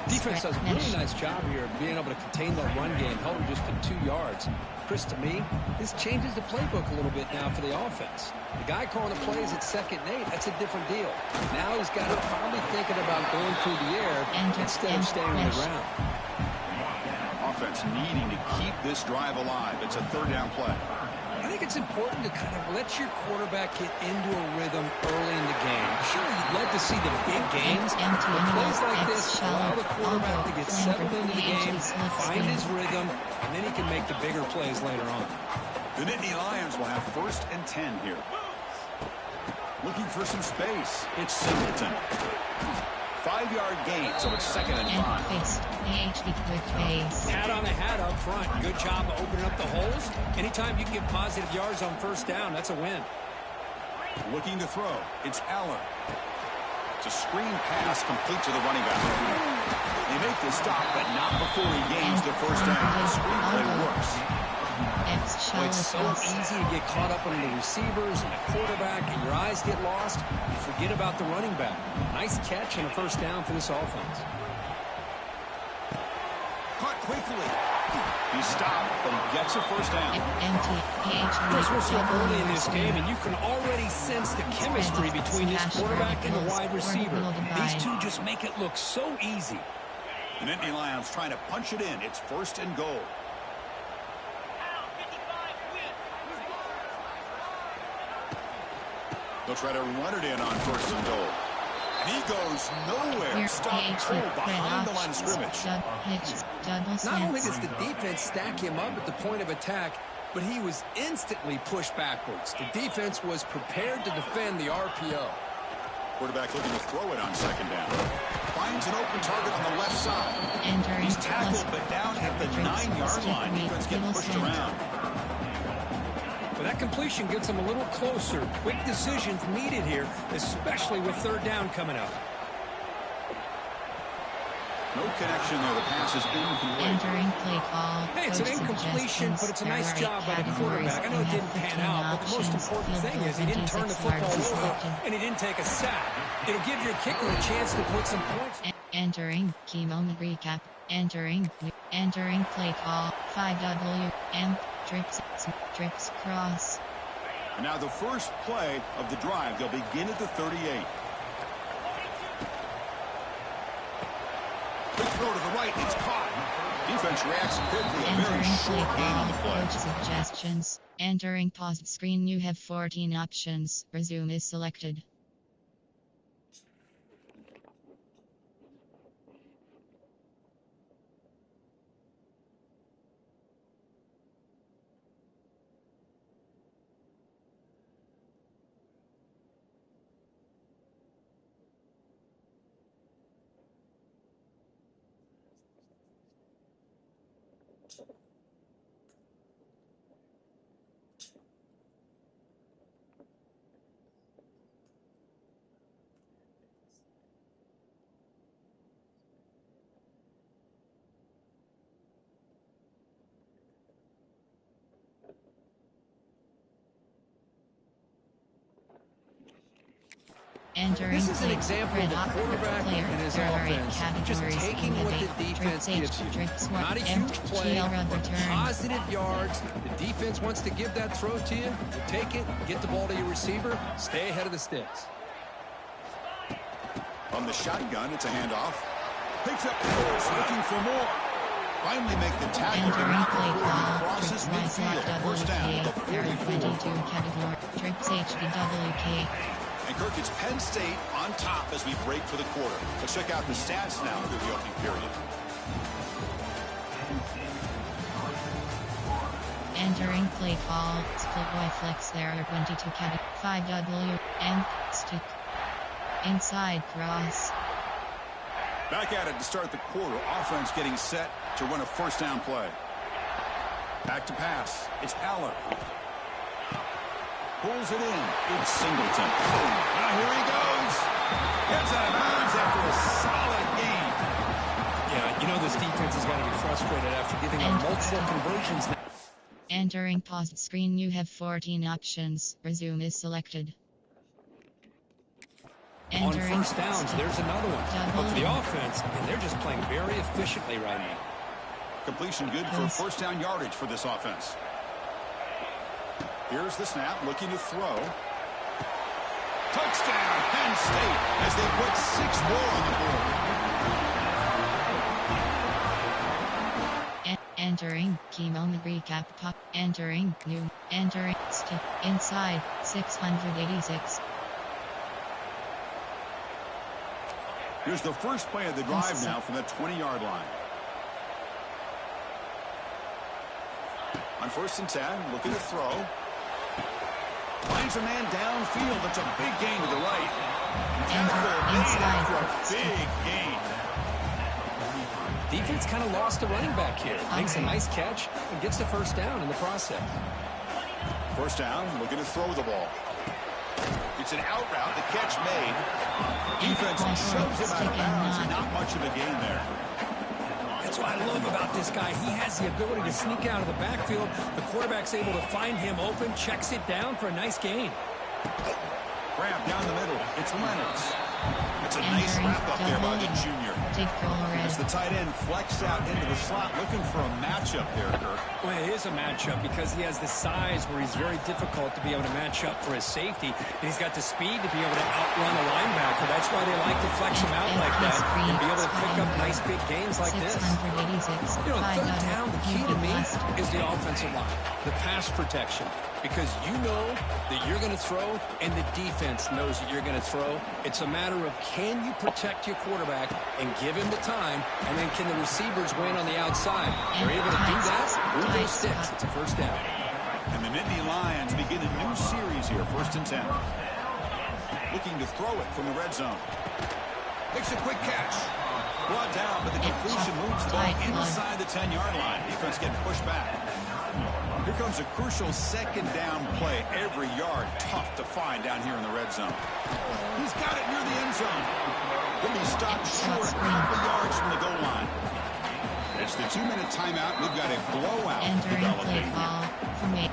Defense does a really nice job here of being able to contain that run game, held him just to 2 yards. Chris, to me, this changes the playbook a little bit now for the offense. The guy calling the plays at 2nd and 8, that's a different deal. Now he's got to probably thinking about going through the air instead of staying on the ground. Offense needing to keep this drive alive. It's a 3rd down play. I think it's important to kind of let your quarterback get into a rhythm early in the game. Sure, you'd love to see the big games, but plays like this allow the quarterback to get settled into the game, find his rhythm, and then he can make the bigger plays later on. The Nittany Lions will have 1st and 10 here. Looking for some space. It's Singleton. 5-yard gain, so it's 2nd and 5. Hat on the hat up front. Good job of opening up the holes. Anytime you can get positive yards on 1st down, that's a win. Looking to throw. It's Allen. It's a screen pass complete to the running back. They make the stop, but not before he gains the 1st down. The screenplay works. It's so easy to get caught up on the receivers and the quarterback, and your eyes get lost. You forget about the running back. Nice catch and a 1st down for this offense. Caught quickly. He stopped, but he gets a 1st down. Chris, we're so early in this game, and you can already sense the chemistry between this quarterback and the wide receiver. These two just make it look so easy. The Nittany Lions trying to punch it in. It's 1st and goal. They'll try to run it in on 1st and goal. And he goes nowhere. Stop cold behind the line of scrimmage. Not only does the defense stack him up at the point of attack, but he was instantly pushed backwards. The defense was prepared to defend the RPO. Quarterback looking to throw it on 2nd down. Finds an open target on the left side. He's tackled, but down at the 9-yard line. Defense getting pushed around. But that completion gets them a little closer. Quick decisions needed here, especially with 3rd down coming up. No connection there. The pass is incomplete. Hey, it's an incompletion, but it's a nice job by the quarterback. I know it didn't pan out, but the most important thing is he didn't turn the football over, and he didn't take a sack. It'll give your kicker a chance to put some points. Entering key moment recap. Entering play call 5WM trips cross. And now the first play of the drive. They'll begin at the 38. Quick throw to the right. It's caught. Defense reacts quickly. A very short gain on the play. Suggestions. Entering paused screen. You have 14 options. Resume is selected. This is an example of a quarterback and his offense just taking what the defense gives you. Not a huge play, but positive yards. The defense wants to give that throw to you. You take it, get the ball to your receiver, stay ahead of the sticks. On the shotgun, it's a handoff. Picks up pass, looking for more. Finally make the tackle. Entering play call. Crosses midfield. First down at the 44. category. Trips HBWK. And Kirk, it's Penn State on top as we break for the quarter. Let's check out the stats now through the opening period. Entering play call. Split Y flex there 22 category. 5W. M. Stick. Inside cross. Back at it to start the quarter. Offense getting set to run a first down play. Back to pass. It's Aller. Pulls it in. It's Singleton. Now here he goes. Gets out of bounds after a solid game. Yeah, you know this defense has got to be frustrated after giving up multiple conversions. Entering paused screen. You have 14 options. Resume is selected. On first downs, there's another one. But for the offense, and they're just playing very efficiently right now. Completion good for first down yardage for this offense. Here's the snap, looking to throw. Touchdown, Penn State, as they put 6 more on the board. Entering key moment recap. Pop. Entering new. Entering stick. Inside 686. Here's the first play of the drive now from the 20-yard line. On first and 10, looking to throw. Finds a man downfield. That's a big gain to the right. Tackle made after a big gain. Defense kind of lost a running back here. Makes a nice catch and gets the first down in the process. First down, looking to throw the ball. It's an out route, the catch made. Defense shoves him out of bounds, and not much of a gain there. That's what I love about this guy. He has the ability to sneak out of the backfield. The quarterback's able to find him open, checks it down for a nice gain. Grab down the middle. It's Lennox. It's a nice wrap-up there by the junior. As the tight end flexed out into the slot, looking for a matchup there, Kirk. Well, it is a matchup because he has the size where he's very difficult to be able to match up for his safety. And he's got the speed to be able to outrun a linebacker. That's why they like to flex him out like that and be able to pick up nice big gains like this. You know, third down, the key to me is the offensive line, the pass protection. Because you know that you're going to throw and the defense knows that you're going to throw. It's a matter of can you protect your quarterback and give him the time, and then can the receivers win on the outside? They're able to do that. Move those sticks. It's a first down. And the Nittany Lions begin a new series here, first and 10. Looking to throw it from the red zone. Makes a quick catch. Brought down, but the completion moves the ball inside the 10-yard line. Defense getting pushed back. Here comes a crucial second down play. Every yard tough to find down here in the red zone. He's got it near the end zone. He'll be stopped short a couple yards from the goal line. It's the 2-minute timeout. We've got a blowout Entering play call from a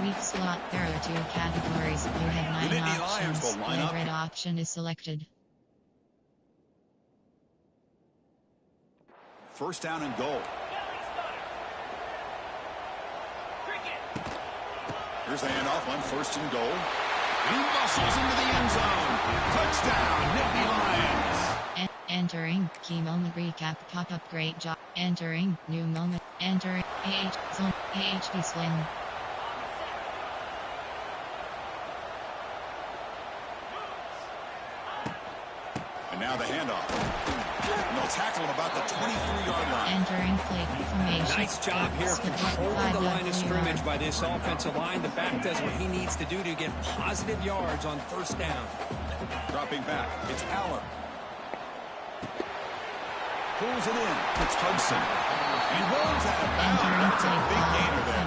weak slot. There are 2 categories. You have 9 options. The red option is selected. First down and goal. Here's the handoff on first and goal. And he muscles into the end zone. Touchdown, Nittany Lions. Entering key moment recap. Pop-up great job. Entering new moment. Entering zone HD slim. And now the handoff. And they'll tackle him about the 23-yard line. Entering play formation. Nice job here controlling the line of scrimmage by this offensive line. The back does what he needs to do to get positive yards on first down. Dropping back, it's Aller. Pulls it in. It's Hudson. He runs out of bounds. That's a big gainer there.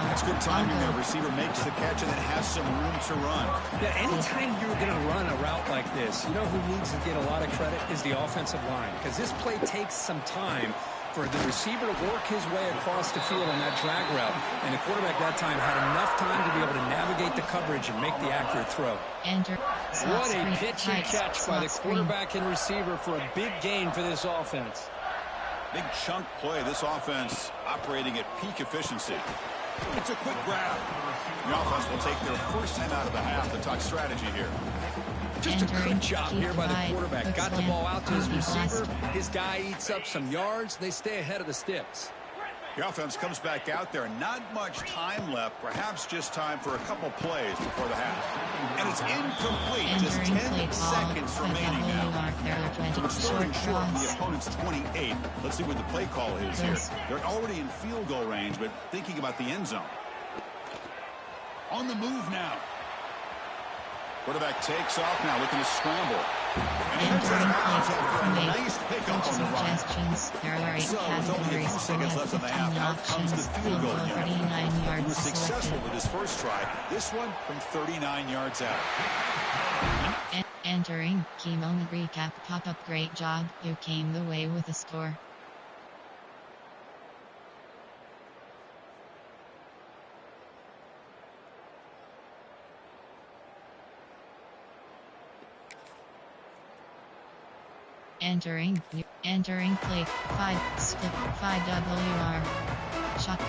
That's good timing there. Receiver makes the catch and then has some room to run. Yeah, anytime you're going to run a route like this, you know who needs to get a lot of credit is the offensive line. Because this play takes some time for the receiver to work his way across the field on that drag route. And the quarterback that time had enough time to be able to navigate the coverage and make the accurate throw. What a pitch and catch by the quarterback and receiver for a big gain for this offense. Big chunk play. This offense operating at peak efficiency. It's a quick grab. The offense will take their first time out of the half to talk strategy here. Just a good job here by the quarterback. Got the ball out to his receiver. His guy eats up some yards. They stay ahead of the sticks. The offense comes back out there. Not much time left. Perhaps just time for a couple plays before the half. And it's incomplete. Just 10 seconds remaining now. So it's starting short from the opponent's 28. Let's see what the play call is here. They're already in field goal range, but thinking about the end zone. On the move now. Quarterback takes off now, looking to scramble. And he heads out of bounds after a nice pickup on the run. There are 8 So with only a few seconds left in the half, out comes the field goal unit. He was successful with his first try. This one from 39 yards out. Entering key moment recap pop-up. Great job, you came the way with a score. Entering play 5 skip 5 WR shot.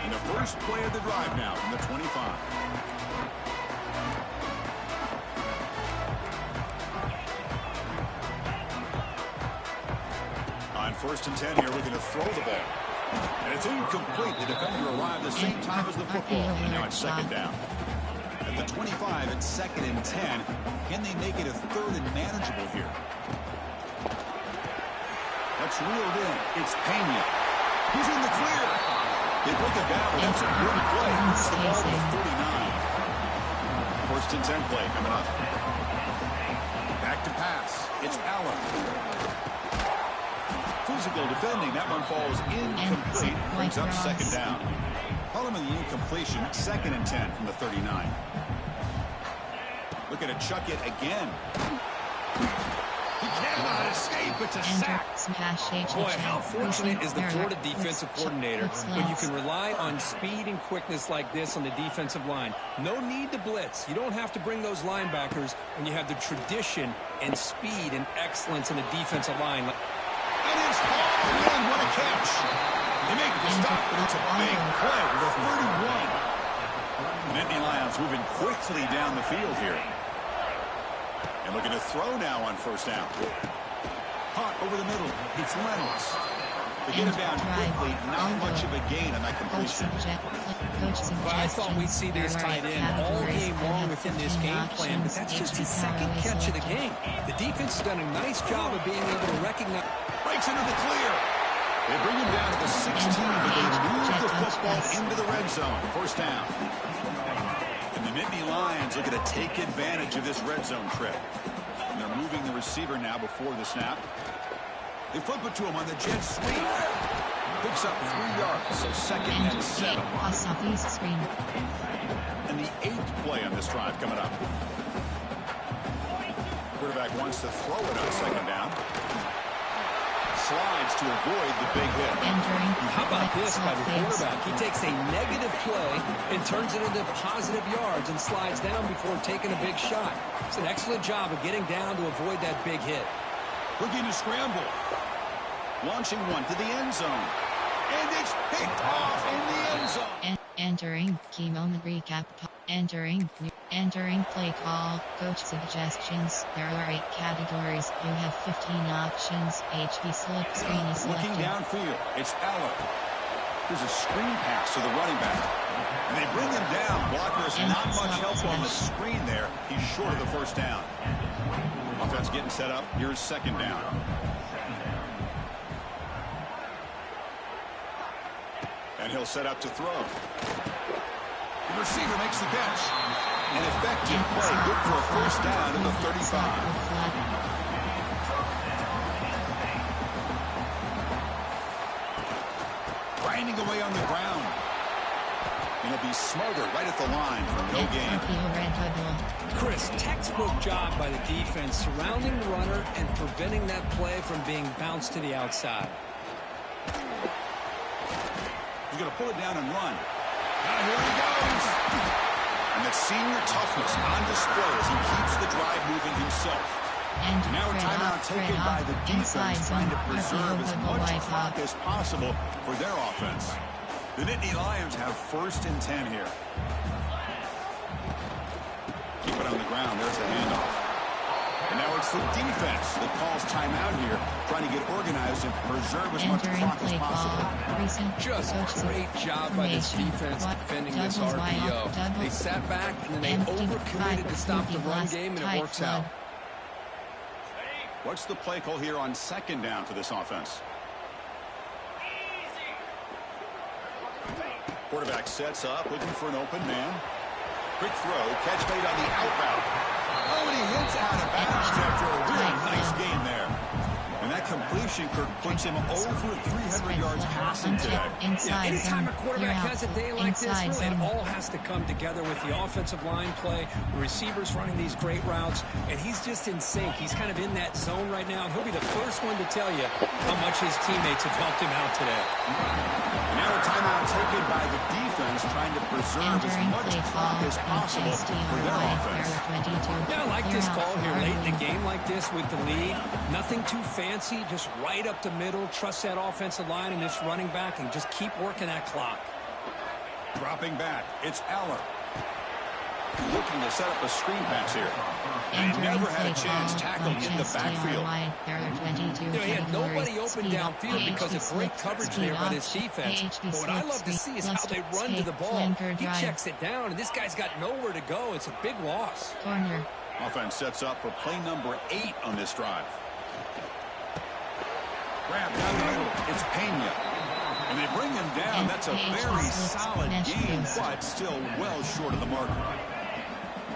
And the first play of the drive now from the 25. On 1st and 10 here, looking to throw the ball. And it's incomplete. The defender arrived the same time as the football. And now it's 2nd down. At the 25, it's 2nd and 10. Can they make it a 3rd and manageable here? That's reeled in. It's Pena. He's in the clear. They break it down. That's a good play. It's the ball to 39. 1st and 10 play coming up. Back to pass. It's Allen. Physical defending. That one falls incomplete. Brings up 2nd down. Following the incompletion, 2nd and 10 from the 39. Looking to chuck it again. He cannot escape. It's a sack. Boy, how fortunate is the Florida defensive coordinator when you can rely on speed and quickness like this on the defensive line. No need to blitz. You don't have to bring those linebackers when you have the tradition and speed and excellence in the defensive line. And it's hauled in. What a catch. They make the stop, but it's a big play with a 31. The Nittany Lions moving quickly down the field here. And looking to throw now on 1st down. Hot over the middle. It's Reynolds. They get it down quickly. Not much of a gain on that completion. Well, I thought we'd see this tight end all game long within this game plan, but that's just his 2nd catch of the game. The defense has done a nice job of being able to recognize. Breaks into the clear. They bring him down to the 16, but they move the football into the red zone. 1st down. And the Nittany Lions looking to take advantage of this red zone trip. And they're moving the receiver now before the snap. They flip it to him on the jet sweep. Picks up 3 yards, so 2nd and 7. And the 8th play on this drive coming up. Quarterback wants to throw it on 2nd down. Slides to avoid the big hit. How about this by the quarterback? He takes a negative play and turns it into positive yards and slides down before taking a big shot. It's an excellent job of getting down to avoid that big hit. Looking to scramble. Launching one to the end zone. And it's picked off in the end zone. Entering key moment recap. Entering play call. Coach suggestions. There are 8 categories. You have 15 options. HP slip screen is selected. Looking downfield. It's Allen. There's a screen pass to the running back. And they bring him down. Blockers not much help on the screen there. He's short of the 1st down. Offense getting set up. Here's 2nd down. And he'll set up to throw. The receiver makes the catch. An effective play. Good for a 1st down to the 35. away on the ground. And he'll be smothered right at the line for no gain. Chris, textbook job by the defense surrounding the runner and preventing that play from being bounced to the outside. He's going to pull it down and run. Now here he goes. And that senior toughness on display as he keeps the drive moving himself. And now a timeout taken by the defense, trying to preserve as much clock as possible for their offense. The Nittany Lions have 1st and 10 here. Keep it on the ground. There's the handoff. And now it's the defense that calls timeout here, trying to get organized and preserve as much clock as possible. Just a great job by this defense defending this RPO. They sat back and then they overcommitted to stop the run game, and it works out. What's the play call here on 2nd down for this offense? Quarterback sets up, looking for an open man. Quick throw, catch made on the out route. Oh, and he hits out of bounds after a really nice game there. And that completion, Kirk, puts him over 300 yards passing today. Yeah, anytime a quarterback has a day like this, really, it all has to come together with the offensive line play, the receivers running these great routes, and he's just in sync. He's kind of in that zone right now, and he'll be the first one to tell you how much his teammates have helped him out today. Now a timeout taken by the defense, trying to preserve as much clock as possible for their offense. Yeah, I like this call here late in the game like this with the lead. Nothing too fancy, just right up the middle. Trust that offensive line and this running back and just keep working that clock. Dropping back, it's Aller. Looking to set up a screen pass here. And he never had a chance tackling in the backfield. He had nobody open downfield because of great coverage there by this defense. But what I love to see is how they run to the ball. He checks it down, and this guy's got nowhere to go. It's a big loss. Corner. Offense sets up for play number 8 on this drive. Grab down the middle. It's Pena. And they bring him down. That's a very solid game, but still well short of the mark.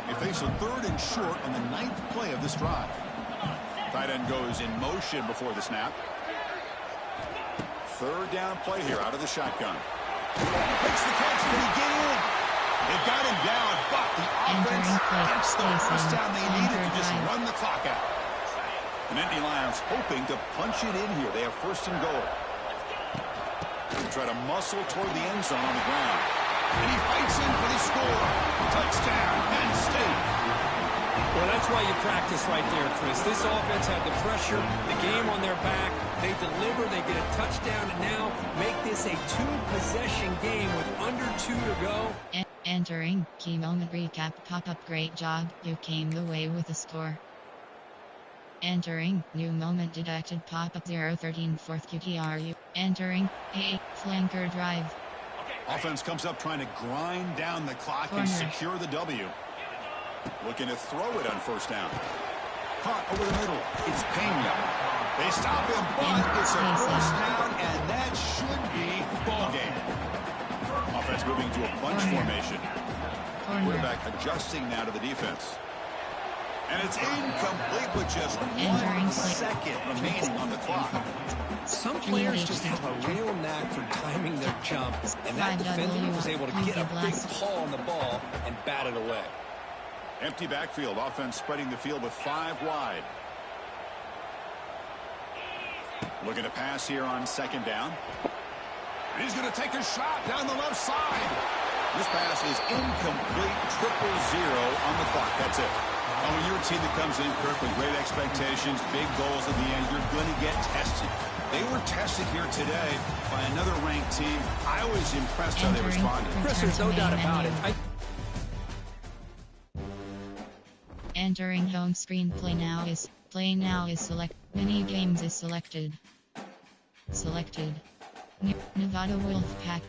They face a 3rd and short on the 9th play of this drive. Tight end goes in motion before the snap. 3rd down play here out of the shotgun. Makes the catch. Can he get in? They got him down, but the offense gets the first down they needed to just run the clock out. The Nittany Lions hoping to punch it in here. They have 1st and goal. They try to muscle toward the end zone on the ground. And he fights in for the score. Touchdown, Penn State. Well, that's why you practice right there, Chris. This offense had the pressure, the game on their back. They deliver, they get a touchdown, and now make this a 2-possession game with under 2 to go. Entering key moment recap pop-up. Great job, you came away with a score. Entering new moment detected pop-up 013 4th QTRU. Entering a flanker drive. Offense comes up trying to grind down the clock and secure the W. Looking to throw it on 1st down. Caught over the middle. It's Pena. They stop him, but it's a 1st down, and that should be ball game. Offense moving to a bunch formation. Quarterback adjusting now to the defense. And it's incomplete with just 1 second remaining on the clock. Some players just have a real knack for timing their jump, and that defender was able to get a big haul on the ball and bat it away. Empty backfield. Offense spreading the field with 5 wide. Looking to pass here on 2nd down. He's going to take a shot down the left side. This pass is incomplete. 0-0 on the clock. That's it. When you're a team that comes in, Kirk, with great expectations, big goals at the end, you're going to get tested. They were tested here today by another ranked team. I was impressed how they responded. Chris, there's no doubt about it. Entering home screen. Play now is select. Mini games is selected. Selected. Nevada Wolfpack.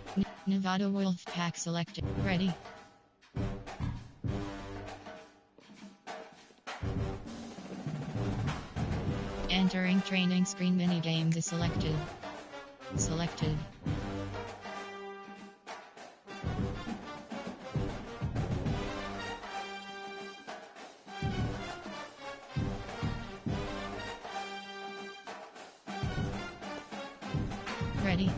Nevada Wolfpack selected. Ready. Entering training screen. Mini games is selected. Selected. Ready.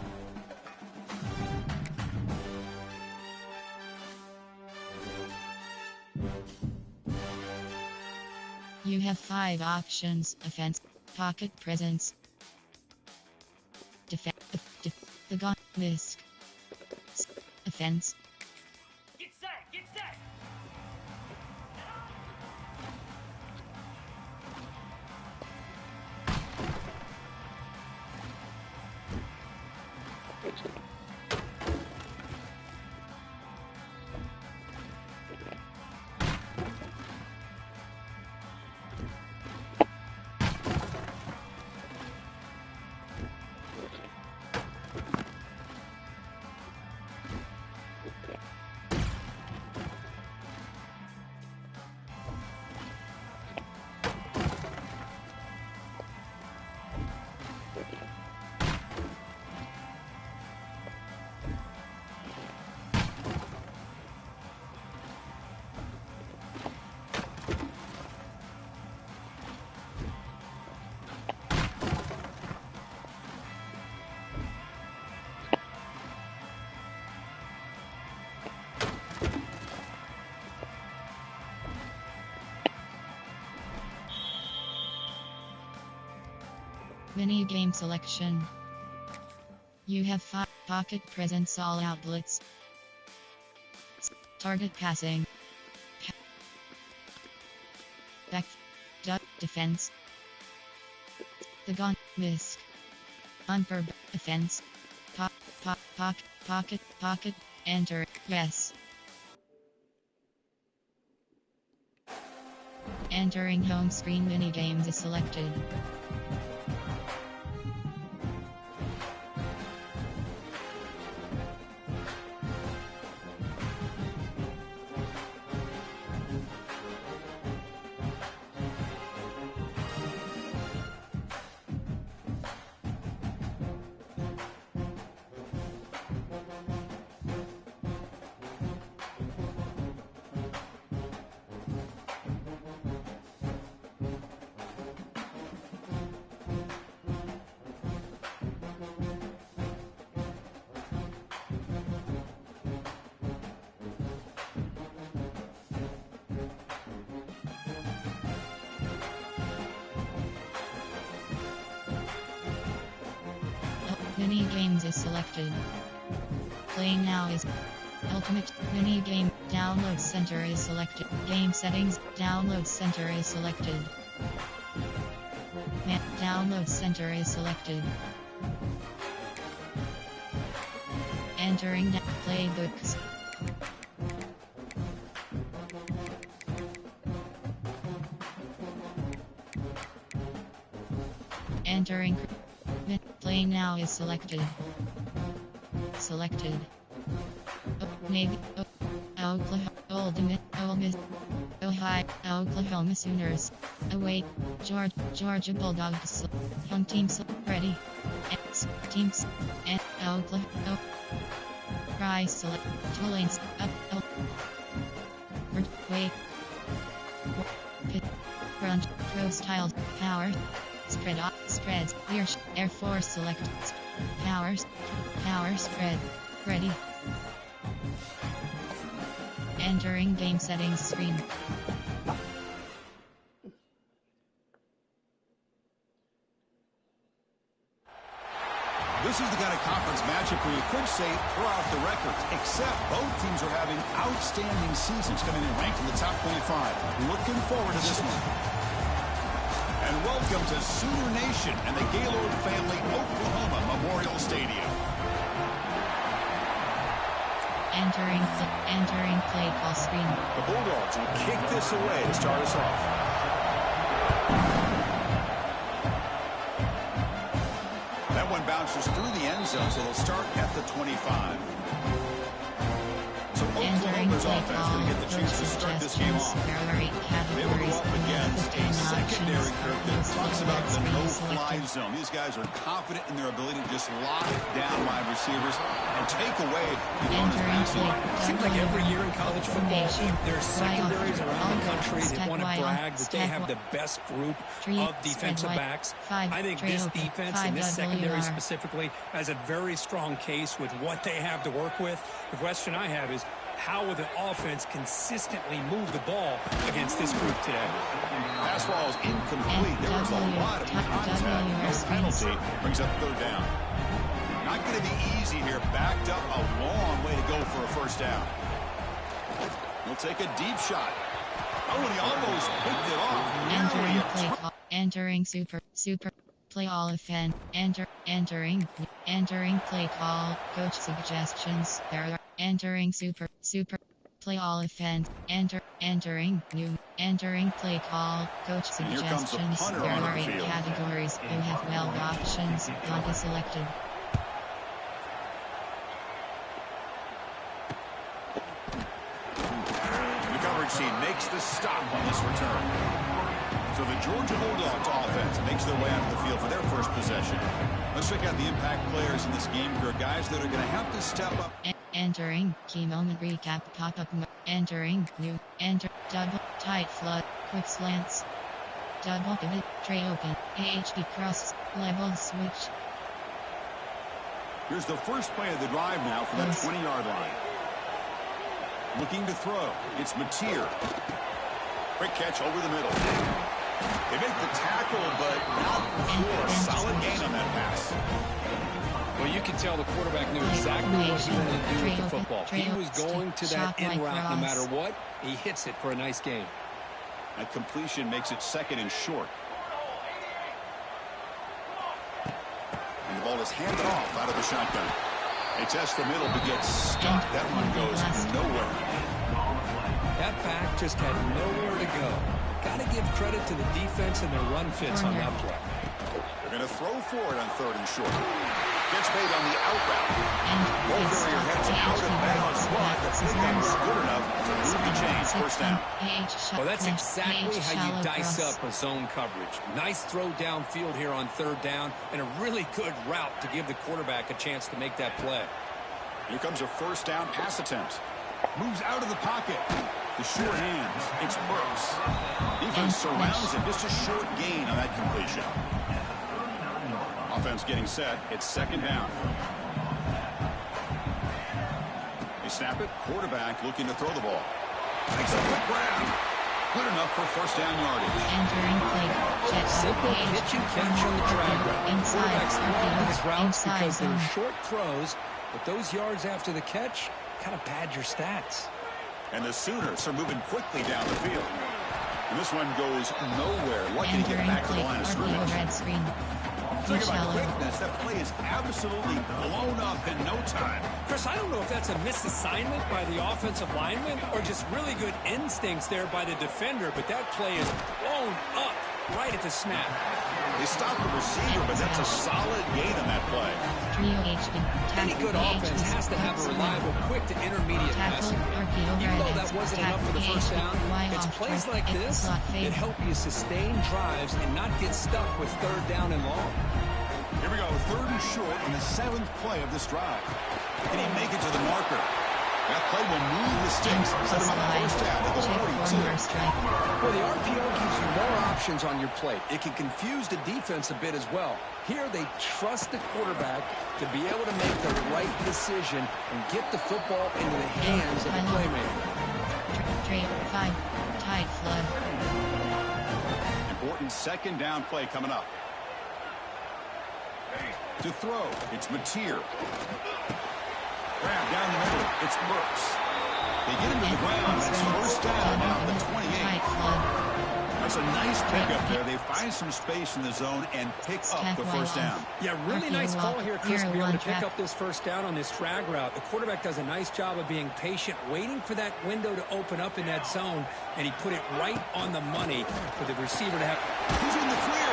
You have 5 options: offense, pocket presence, defense, the gun, misc, offense. Get set! Get set! Mini game selection. You have 5 pocket presence, all outlets, target passing, back, duck, defense, the gun, misc, bumper, offense, pocket, enter, yes. Entering home screen, mini games is selected. Mini games is selected. Play now is ultimate. Mini game download center is selected. Game settings download center is selected. Download center is selected. Entering playbooks. Entering play now is selected. Selected. Navy. Oklahoma. Ultimate. Ole Miss. Ohio. Oklahoma Sooners. Await. Georgia Bulldogs. Home teams. Ready. X teams. And Oklahoma. Prize select. Toolings. Up. Wait. Pit. Front. Pro style. Power. Spread off. Spreads. Air Force select. Power spread. Ready. Entering game settings screen. This is the kind of conference matchup where you could say throw out the records, except both teams are having outstanding seasons, coming in ranked in the top 25. Looking forward to this one. And welcome to Sooner Nation and the Gaylord Family Oklahoma Memorial Stadium. Entering play call screen. The Bulldogs will kick this away to start us off. That one bounces through the end zone, so they'll start at the 25. So Oklahoma's offense going to get the chance to start this game off. They will go up against a secondary group that talks about the no-fly zone. These guys are confident in their ability to just lock down wide receivers and take away the opponent's passing. It seems like every year in college football, there are secondaries around the country that want to brag that they have the best group of defensive backs. I think this defense and this secondary specifically has a very strong case with what they have to work with. The question I have is, how will the offense consistently move the ball against this group today? Pass ball is incomplete. There was a lot of contact. No penalty. Brings up third down. Not going to be easy here. Backed up a long way to go for a first down. He'll take a deep shot. Oh, and he almost picked it off. Entering super play all offense. Entering play call. Coach suggestions. There are entering super play all offense. Entering play call. Coach suggestions. There are 8 categories. You have 12 options. Not is selected. The coverage team makes the stop on this return. So the Georgia Bulldogs offense makes their way onto the field for their first possession. Let's check out the impact players in this game. There are guys that are going to have to step up. Entering key moment recap pop-up. Entering new double tight flood quick slants. Double pivot tray open AHD cross level switch. Here's the first play of the drive now for that 20-yard line. Looking to throw. It's Mateer. Quick catch over the middle. They make the tackle, but not before. Solid gain on that pass. Well, you can tell the quarterback knew exactly what he wanted to do with the football. He was going to that in route no matter what. He hits it for a nice gain. That completion makes it second and short. And the ball is handed off out of the shotgun. They test the middle but get stuck. That one goes nowhere. That back just had nowhere to go. Got to give credit to the defense and their run fits on that play. They're going to throw for it on third and short. Gets made on the out route. Ball carrier heads out of bounds, but the pickup is good enough to move the chains. First down. Well, that's exactly how you dice up a zone coverage. Nice throw downfield here on third down, and a really good route to give the quarterback a chance to make that play. Here comes a first down pass attempt. Moves out of the pocket. The short hands. It's Brooks. Defense surrounds him. Just a short gain on that completion. Offense getting set. It's second down. They snap it. Quarterback looking to throw the ball. Makes a quick grab. Good enough for first down yardage. Entering play. Simple pitch and catch on the drag route. Quarterbacks love these routes because they're short throws, but those yards after the catch kind of pad your stats. And the Sooners are moving quickly down the field. And this one goes nowhere. Lucky to get back to the line of scrimmage. Talk about quickness. That play is absolutely blown up in no time. Chris, I don't know if that's a misassignment by the offensive lineman or just really good instincts there by the defender, but that play is blown up right at the snap. They stopped the receiver, but that's a solid gain on that play. Any good offense has to have a reliable, quick to intermediate passing game. Even though that wasn't enough for the first down, it's plays like this that help you sustain drives and not get stuck with third down and long. Here we go, third and short on the 7th play of this drive. Can he make it to the marker? That play will move the sticks, set him up first down at the 42. Well, the RPO gives you more options on your plate. It can confuse the defense a bit as well. Here, they trust the quarterback to be able to make the right decision and get the football into the hands of the playmaker. Tight flood. Important second down play coming up. To throw, it's Mateer. Grab down the middle, it's Brooks. They get him to the ground. It's first down now at the 28. That's a nice pickup there. They find some space in the zone and pick up the first down. Yeah, really nice call here, Chris, to be able to pick up this first down on this drag route. The quarterback does a nice job of being patient, waiting for that window to open up in that zone, and he put it right on the money for the receiver to have. He's in the clear.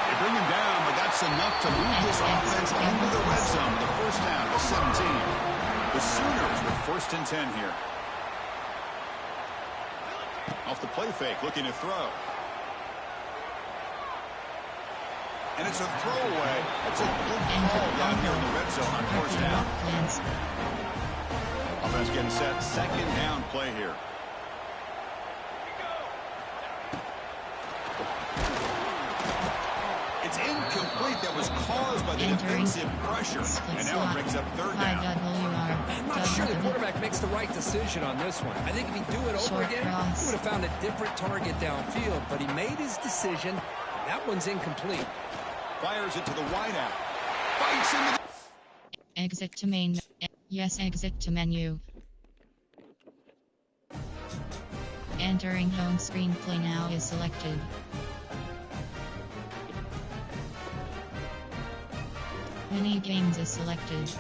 They bring him down, but that's enough to move this offense into the red zone with the first down at 17. The Sooners with first and 10 here. Off the play fake, looking to throw. And it's a throwaway. That's a good call down here in the red zone on first down. Offense getting set. Second down play here. It's incomplete. That was caused by the defensive pressure. And now it brings up third down. I'm not sure the quarterback makes the right decision on this one. I think if he'd do it over again, he would have found a different target downfield. But he made his decision. That one's incomplete. Fires it to the wideout. Fights into the... Exit to main. Yes, exit to menu. Entering home screen play now is selected. Mini games is selected.